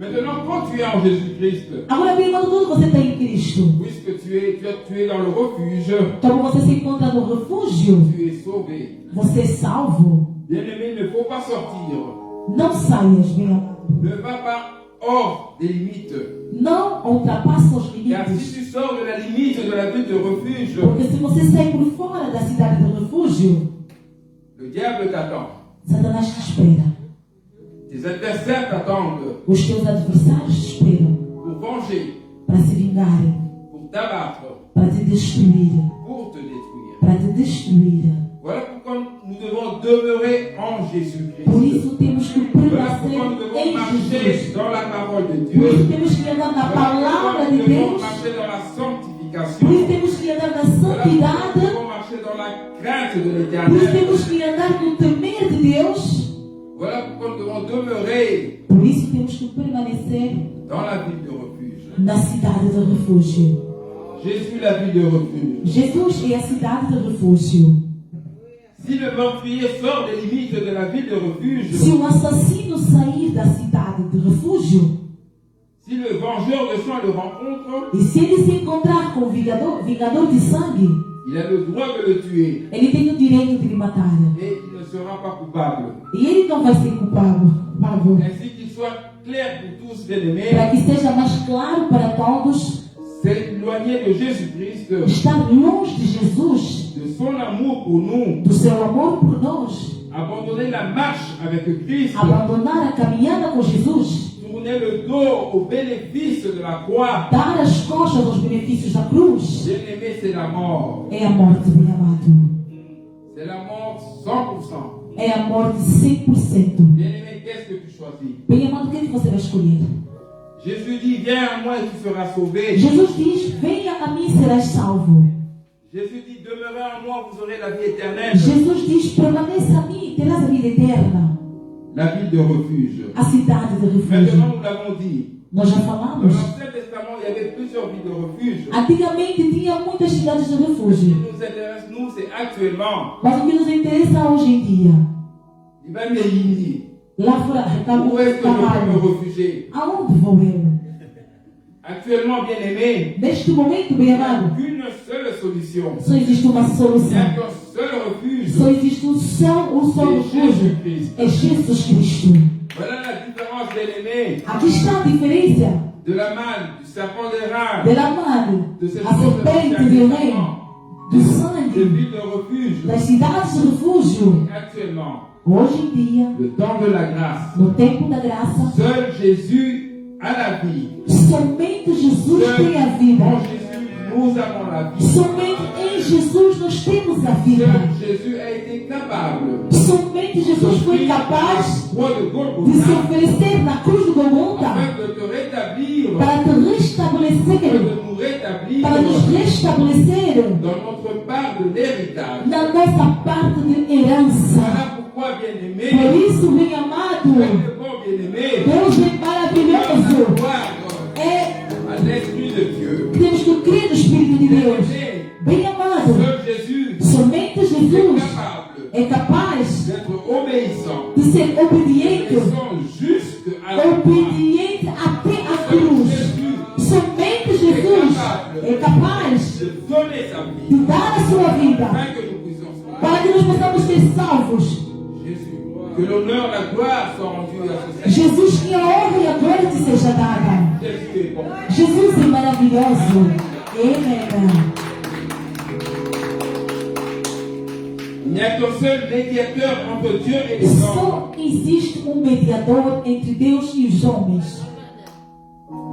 Maintenant, quand tu es en Jésus-Christ, Agora, bem amado, quando você está em Cristo, puisque tu es dans le refuge, então você se encontra no refúgio, tu es sauvé. você é salvo. Bien-aimé, il ne faut pas sortir. Não saias, bem amado. Ne va pas hors des limites. Não ultrapassa os Car si limites. tu sors de la limite de la ville de refuge, Porque se você sair por fora da cidade do refúgio, le diable t'attend. Satanás te espera. Tes adversaires t'attendent Os teus adversários te esperam pour venger, para se vingarem, pour t'abattre, para te destruir, pour te détruire. para te destruir. Voilà pourquoi nous devons demeurer en Por Jésus-Christ. isso temos que Voilà pourquoi nous permanecer devons em marcher Jesus. dans la parole de Por isso Dieu. temos que andar na Voilà pourquoi palavra nous de devons Deus. marcher dans la Por sanctification. isso temos que andar na Voilà pourquoi nous santidade. devons marcher dans la crainte de Por isso l'Éternel. temos que andar no temer de Deus. Voilà pourquoi nous devons demeurer Por isso temos que permanecer dans la ville de refuge. na cidade do refúgio. Jésus, la ville de refuge. Jesus é a cidade do refúgio. Si le meurtrier sort des limites de la ville de refuge, Se o assassino sair da cidade de refúgio, si le vengeur de sang le rencontre, e se ele se encontrar com o vingador de sangue, il a le droit de le tuer ele tem o direito de lhe matar. et il ne sera pas coupable. E ele não vai ser culpado. Ainsi qu'il soit clair pour tous, bien-aimés, Para que seja mais claro para todos, s'éloigner de Jésus-Christ, estar longe de Jesus, de son amour pour nous, do seu amor por nós, abandonner la marche avec Christ, abandonar a caminhada com Jesus, tourner le dos aux bénéfices de la croix. dar as costas aos benefícios da cruz, Bien-aimé, c'est la mort. é a morte, bem amado. C'est la mort 100%. É a morte 100%. Bien-aimé, qu'est-ce que tu choisis? Bem amado, o que é que você vai escolher? Jésus dit, viens à moi et tu seras sauvé. Jesus diz, venha a mim e serás salvo. Jésus dit, demeurez en moi, vous aurez la vie éternelle. Jesus diz, permaneça a mim e terás a vida eterna. La ville de refuge. A cidade de refúgio. Maintenant, nous l'avons dit. Nós já Dans falamos. l'Ancien Testament, il y avait plusieurs villes de refuge. Antigamente tinha muitas cidades de Ce qui refúgio. nous intéresse, nous, c'est actuellement. Mas o que nos interessa hoje em dia, Il va me dire, lá fora, está où muito est-ce que je peux me trabalho. réfugier? Aonde vou eu? Actuellement, bien aimé, Neste momento, bem il n'y a amado, qu'une seule solution. só existe uma Il n'y a solução. qu'un seul refuge. Só existe um só C'est refúgio. Jésus-Christ. É Jesus Cristo. Voilà la différence, bien aimé, Aqui está a diferença de la manne, du serpent des reins, de la mano, de cette a serpente do rei, do des sangue, villes de refuge. das cidades de refúgio. Actuellement, Hoje em dia, le temps de la grâce, no tempo da graça, seul Jésus a la vie. somente Jesus Seul tem a en vida. Jésus, nous avons la vie. Somente em Jesus nós temos a vida. Seul Jésus a été capable Somente Jesus foi capaz croix de de se Golgotha oferecer na cruz do Golgotha afin de te rétablir, para te afin restabelecer, de nous rétablir para nos restabelecer dans notre part de l'héritage. na nossa parte de herança. Voilà pourquoi, bien-aimé, Por isso, bem amado, Dieu est bon, bien-aimé, Deus é maravilhoso. croire É, à l'Esprit de Dieu. temos que crer no Espírito de Deus. Bien-aimé, Bem amado, seul Jésus somente est Jesus capable é capaz d'être obéissant, de ser obediente, obéissant jusqu'à la croix. obediente até a Seul cruz. Jésus Somente Jesus é capaz de donner sa de vie dar a sua vida afin que nous puissions sauver. para que nós possamos ser salvos. Jésus, que l'honneur, la gloire soient rendus à ce Seigneur. Jesus, que a honra e a glória te seja dada. Jésus est bon. Jesus é maravilhoso. Amém. Il n'y a qu'un seul médiateur entre Dieu et les hommes. Só existe um mediador entre Deus e os homens.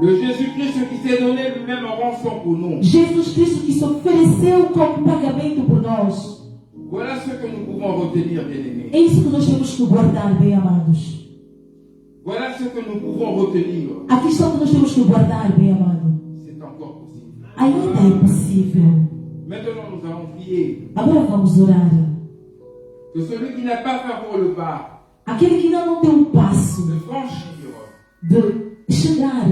Le Jésus-Christ qui s'est donné lui-même en rançon pour nous. Jesus Cristo que se ofereceu como pagamento por nós. Voilà ce que nous pouvons retenir, bien-aimés. É isso que nós temos que guardar, bem amados. Voilà ce que nous pouvons retenir. A questão que nós temos que guardar, bem amado. C'est encore possible. Ainda é possível. Maintenant, nous allons prier Agora vamos orar. que celui qui n'a pas fait encore le pas Aquele que ainda não deu um passo de franchir de chegar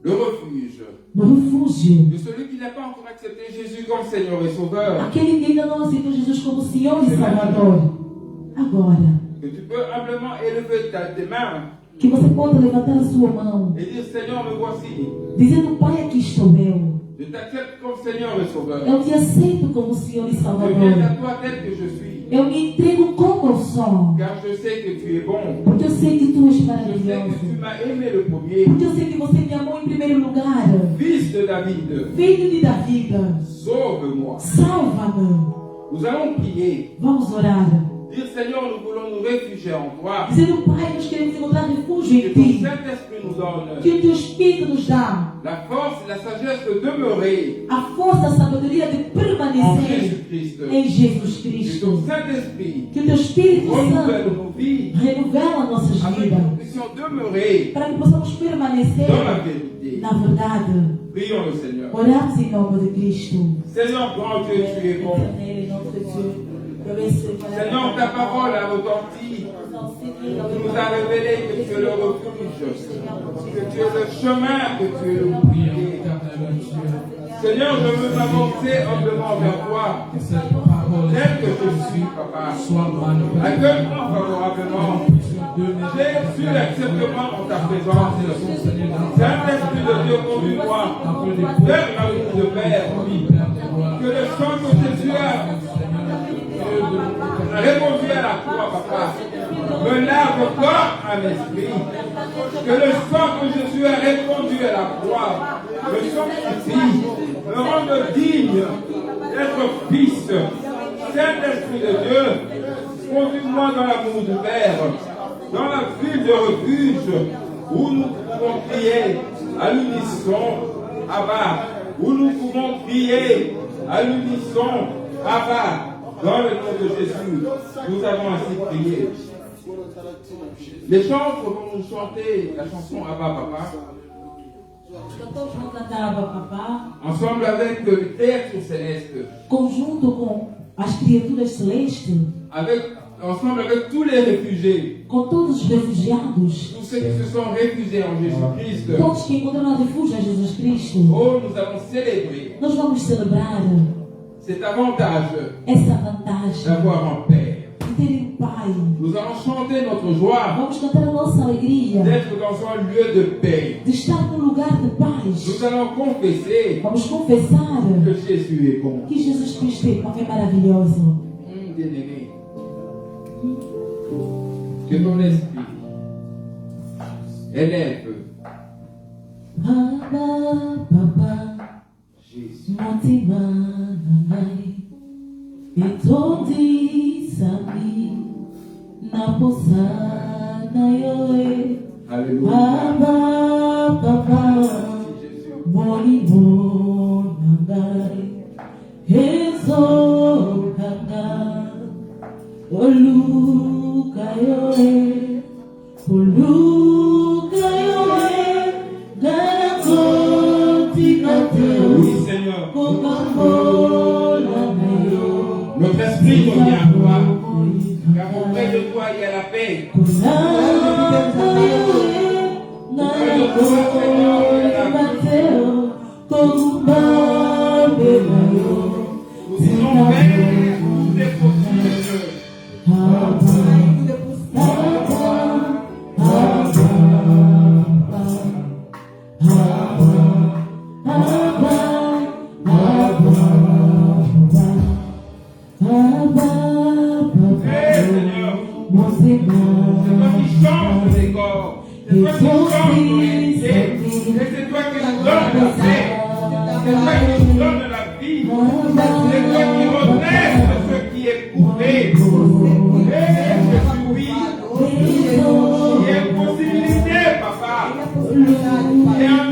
le refuge, no refúgio. de celui qui n'a pas encore accepté Jésus comme Seigneur et Sauveur, Aquele que ainda não aceitou Jesus como Senhor e Salvador. Agora, que tu peux humblement élever tes mains que você pode levantar a sua mão, et dire Seigneur, me voici. dizendo: Pai, aqui estou eu. Je t'accepte comme Seigneur et Sauveur. Eu te aceito como Senhor e Je viens à Salvador. toi tel que je suis, Eu me entrego como eu sou. car je sais que tu es bon. Porque eu sei que tu és Je sais que maravilhoso. tu m'as aimé le premier. Porque eu sei que você me amou em primeiro lugar. Fils de David, Filho de Davi, sauve-moi. salva-me. Nous allons prier. Vamos orar. Dire Seigneur, nous voulons nous réfugier en toi. Dizendo: Pai, nós queremos encontrar refúgio Que em ton ti. Saint-Esprit nous donne Que o teu Espírito nos dá la force et la sagesse de demeurer a força, a sabedoria de en permanecer Jésus-Christ. em Jesus Que ton Cristo. Saint-Esprit Que o teu Espírito Santo renouvelle nos vies renovela nossas afin que vidas. nous puissions demeurer Para que possamos permanecer dans la vérité. na verdade. Prions le Seigneur. Oramos em nome de Cristo. Seigneur, grand Dieu, tu es bon. Seigneur, ta parole a retenti. Tu nous as révélé que tu es le refuge, que tu es le chemin, que tu es le bouclier. Seigneur, je veux m'avancer humblement vers toi, tel que je suis, Papa. Accueille-moi favorablement. Jésus, accepte-moi en ta présence. Saint-Esprit de Dieu, conduis-moi vers l'amour de Père. Que le sang que Jésus a répondu à la croix, Papa, me lave corps à l'esprit. Que le sang que Jésus a répondu à la croix me sanctifie, me rende digne d'être fils. Saint-Esprit de Dieu, conduis-moi dans l'amour du Père, dans la ville de refuge où nous pouvons prier à l'unisson, Abba, où nous pouvons prier à l'unisson, Abba. Dans le nom de Jésus, nous avons ainsi prié. Les chants vont nous chanter la chanson Abba Papa. Ensemble avec le Père céleste. Conjunto com as criaturas celestes. Ensemble avec tous les réfugiés. Com todos os refugiados. Tous ceux qui se sont réfugiés en Jésus-Christ. Todos que encontraram refúgio em Jesus Cristo. Oh, nous allons célébrer. Nós vamos celebrar cet avantage essa vantagem d'avoir un Père. de ter um Pai. Nous allons chanter notre joie Vamos cantar a nossa alegria d'être dans un lieu de paix. de estar num lugar de paz. Nous allons confesser Vamos confessar que Jésus est bon. que Jesus Cristo é maravilhoso. Bien-aimé, que ton esprit élève Abba, Papa, Jésus. Motima nanai, etodi sami, na posana yoe. Alléluia. Abba, Papa, moni monangai, ezo kanga, oluka yoe, oluka yoe, garatoti kateo. Oui, Seigneur. Notre esprit revient à toi. Car auprès de toi, il y a la paix. Nous disons paix, tout est possible. C'est toi qui change les corps. C'est toi qui change nos réalités. Et c'est toi qui nous donne la paix. C'est toi qui nous donne la vie. C'est toi qui redresse ce qui est coupé. Et je suis oui. Il y a une possibilité, papa. Il y a un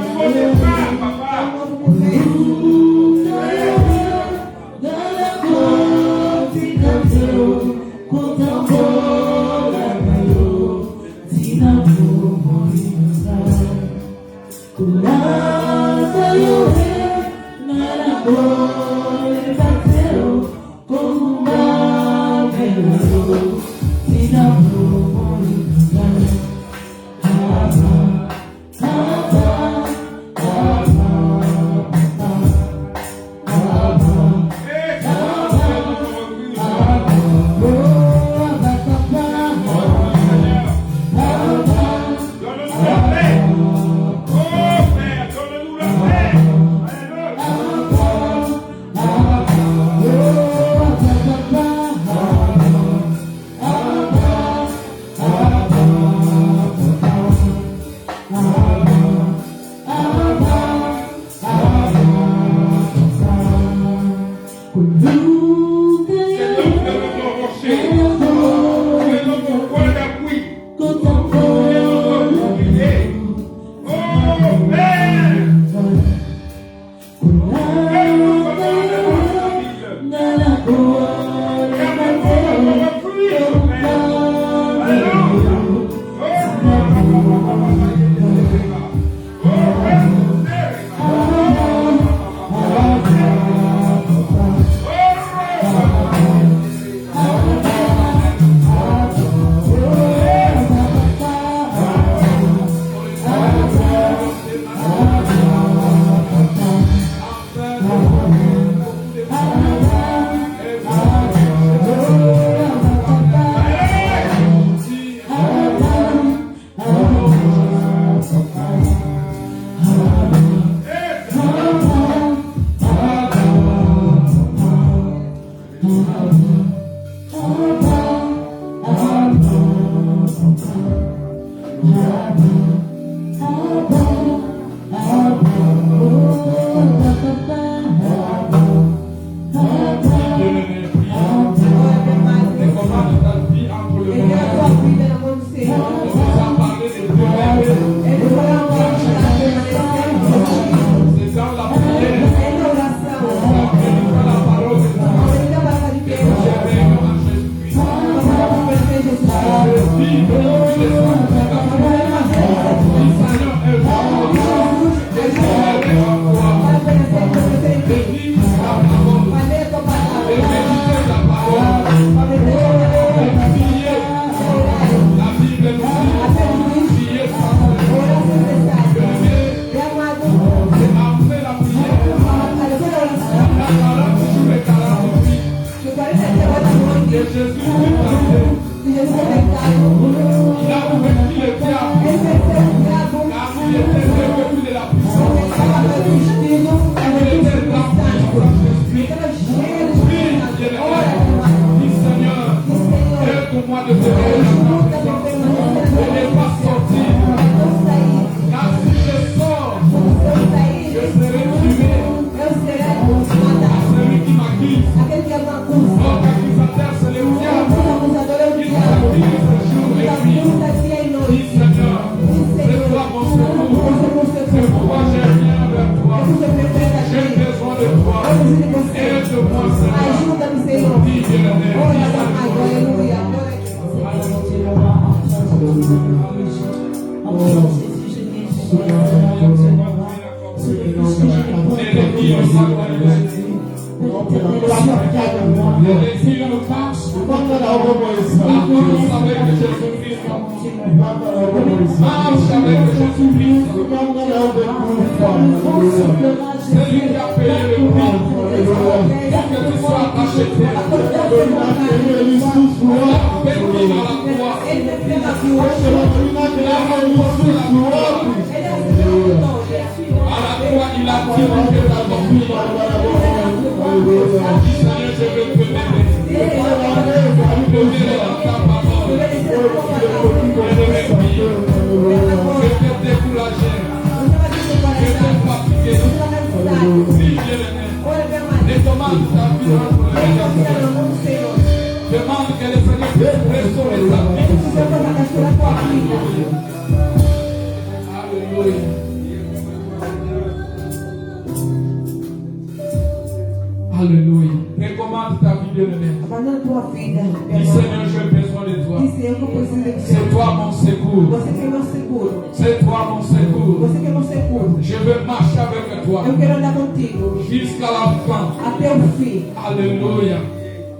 Alléluia. Recommande ta vie, bien-aimé. Abandona tua vida. Dis Seigneur, j'ai besoin de toi. Diz Senhor que eu preciso de C'est você. toi mon secours. Você que é meu seguro. C'est toi mon secours. Você que é meu seguro. Je veux marcher avec toi Eu quero andar contigo jusqu'à la fin. até o fim. Alléluia.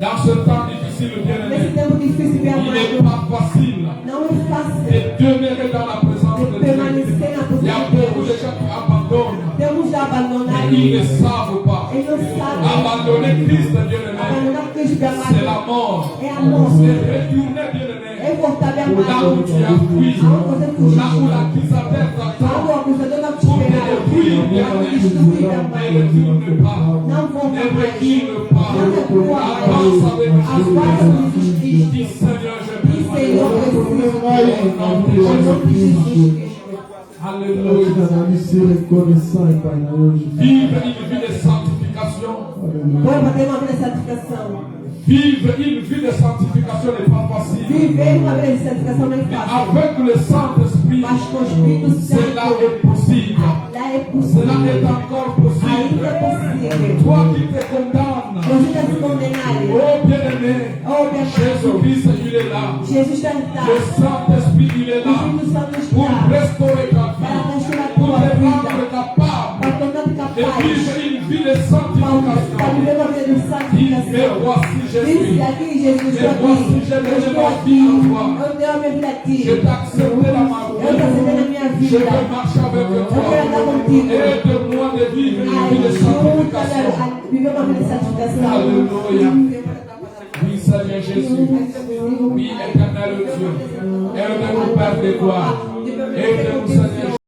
Dans ce temps difficile, Nesse bien-aimé, tempo difícil, meu il n'est amado, pas facile não é fácil de demeurer dans la présence de de Dieu. permanecer na Il y a presença de beaucoup de Deus. gens qui abandonnent, Temos já abandonado. mais ils ne savent pas. Eles não sabem. Abandonner Christ, bien-aimé, Abandonar Cristo, meu c'est la amado, mort. é a morte. C'est retourner, bien-aimé, É voltar, meu là amado, où tu as fui, aonde você là fugiu. où l'accusateur Aonde t'attend. o acusador não te Pour te esperava. détruire, bien-aimé, Destruir ne também. retourne pas. Não volta Ne mais. recule pas. Não recua Avance mais. avec Avança Jésus. com Jesus Cristo. Dis Seigneur, j'ai Diz, besoin de Senhor, toi. eu preciso de Au nom de Em nome Jésus. de Jesus Cristo. Alléluia. Vive une vie de sanctification. Bora para ter uma vida de santificação. Vivre une vie de sanctification n'est pas facile. Viver uma vida de santificação não é Mais fácil. avec le Saint-Esprit, Mas com o Espírito cela Santo, est possible. lá é Cela possível. est encore Ainda possible. é possível. Toi qui te condamnes, Você está se condenando. oh bien-aimé, Oh, meu amado. Jésus-Christ, il est là. Jesus está lá. Le Saint-Esprit, il est O là Espírito Santo pour está. restaurer ta Para vie, restaurar a pour tua te vida. rendre capable Para tornar-te de capaz. vivre une vie de Para sanctification. viver uma vida de Dis, mais santificação. voici Diz Jésus. aqui, Jesus, estou aqui. voici, je Eu donne estou ma aqui. vie à toi. Eu dei a minha vida a ti. Je t'accepte dans ma Eu te aceitei na vie. minha Je vida. veux marcher avec Eu toi. quero andar contigo. Aide-moi de vivre une vie de Ajuda sanctification. a viver uma vida de santificação. Alléluia. Oui, Seigneur Jésus. Oui, éternel Dieu. Aide-nous, Père de gloire. Aide-nous, Seigneur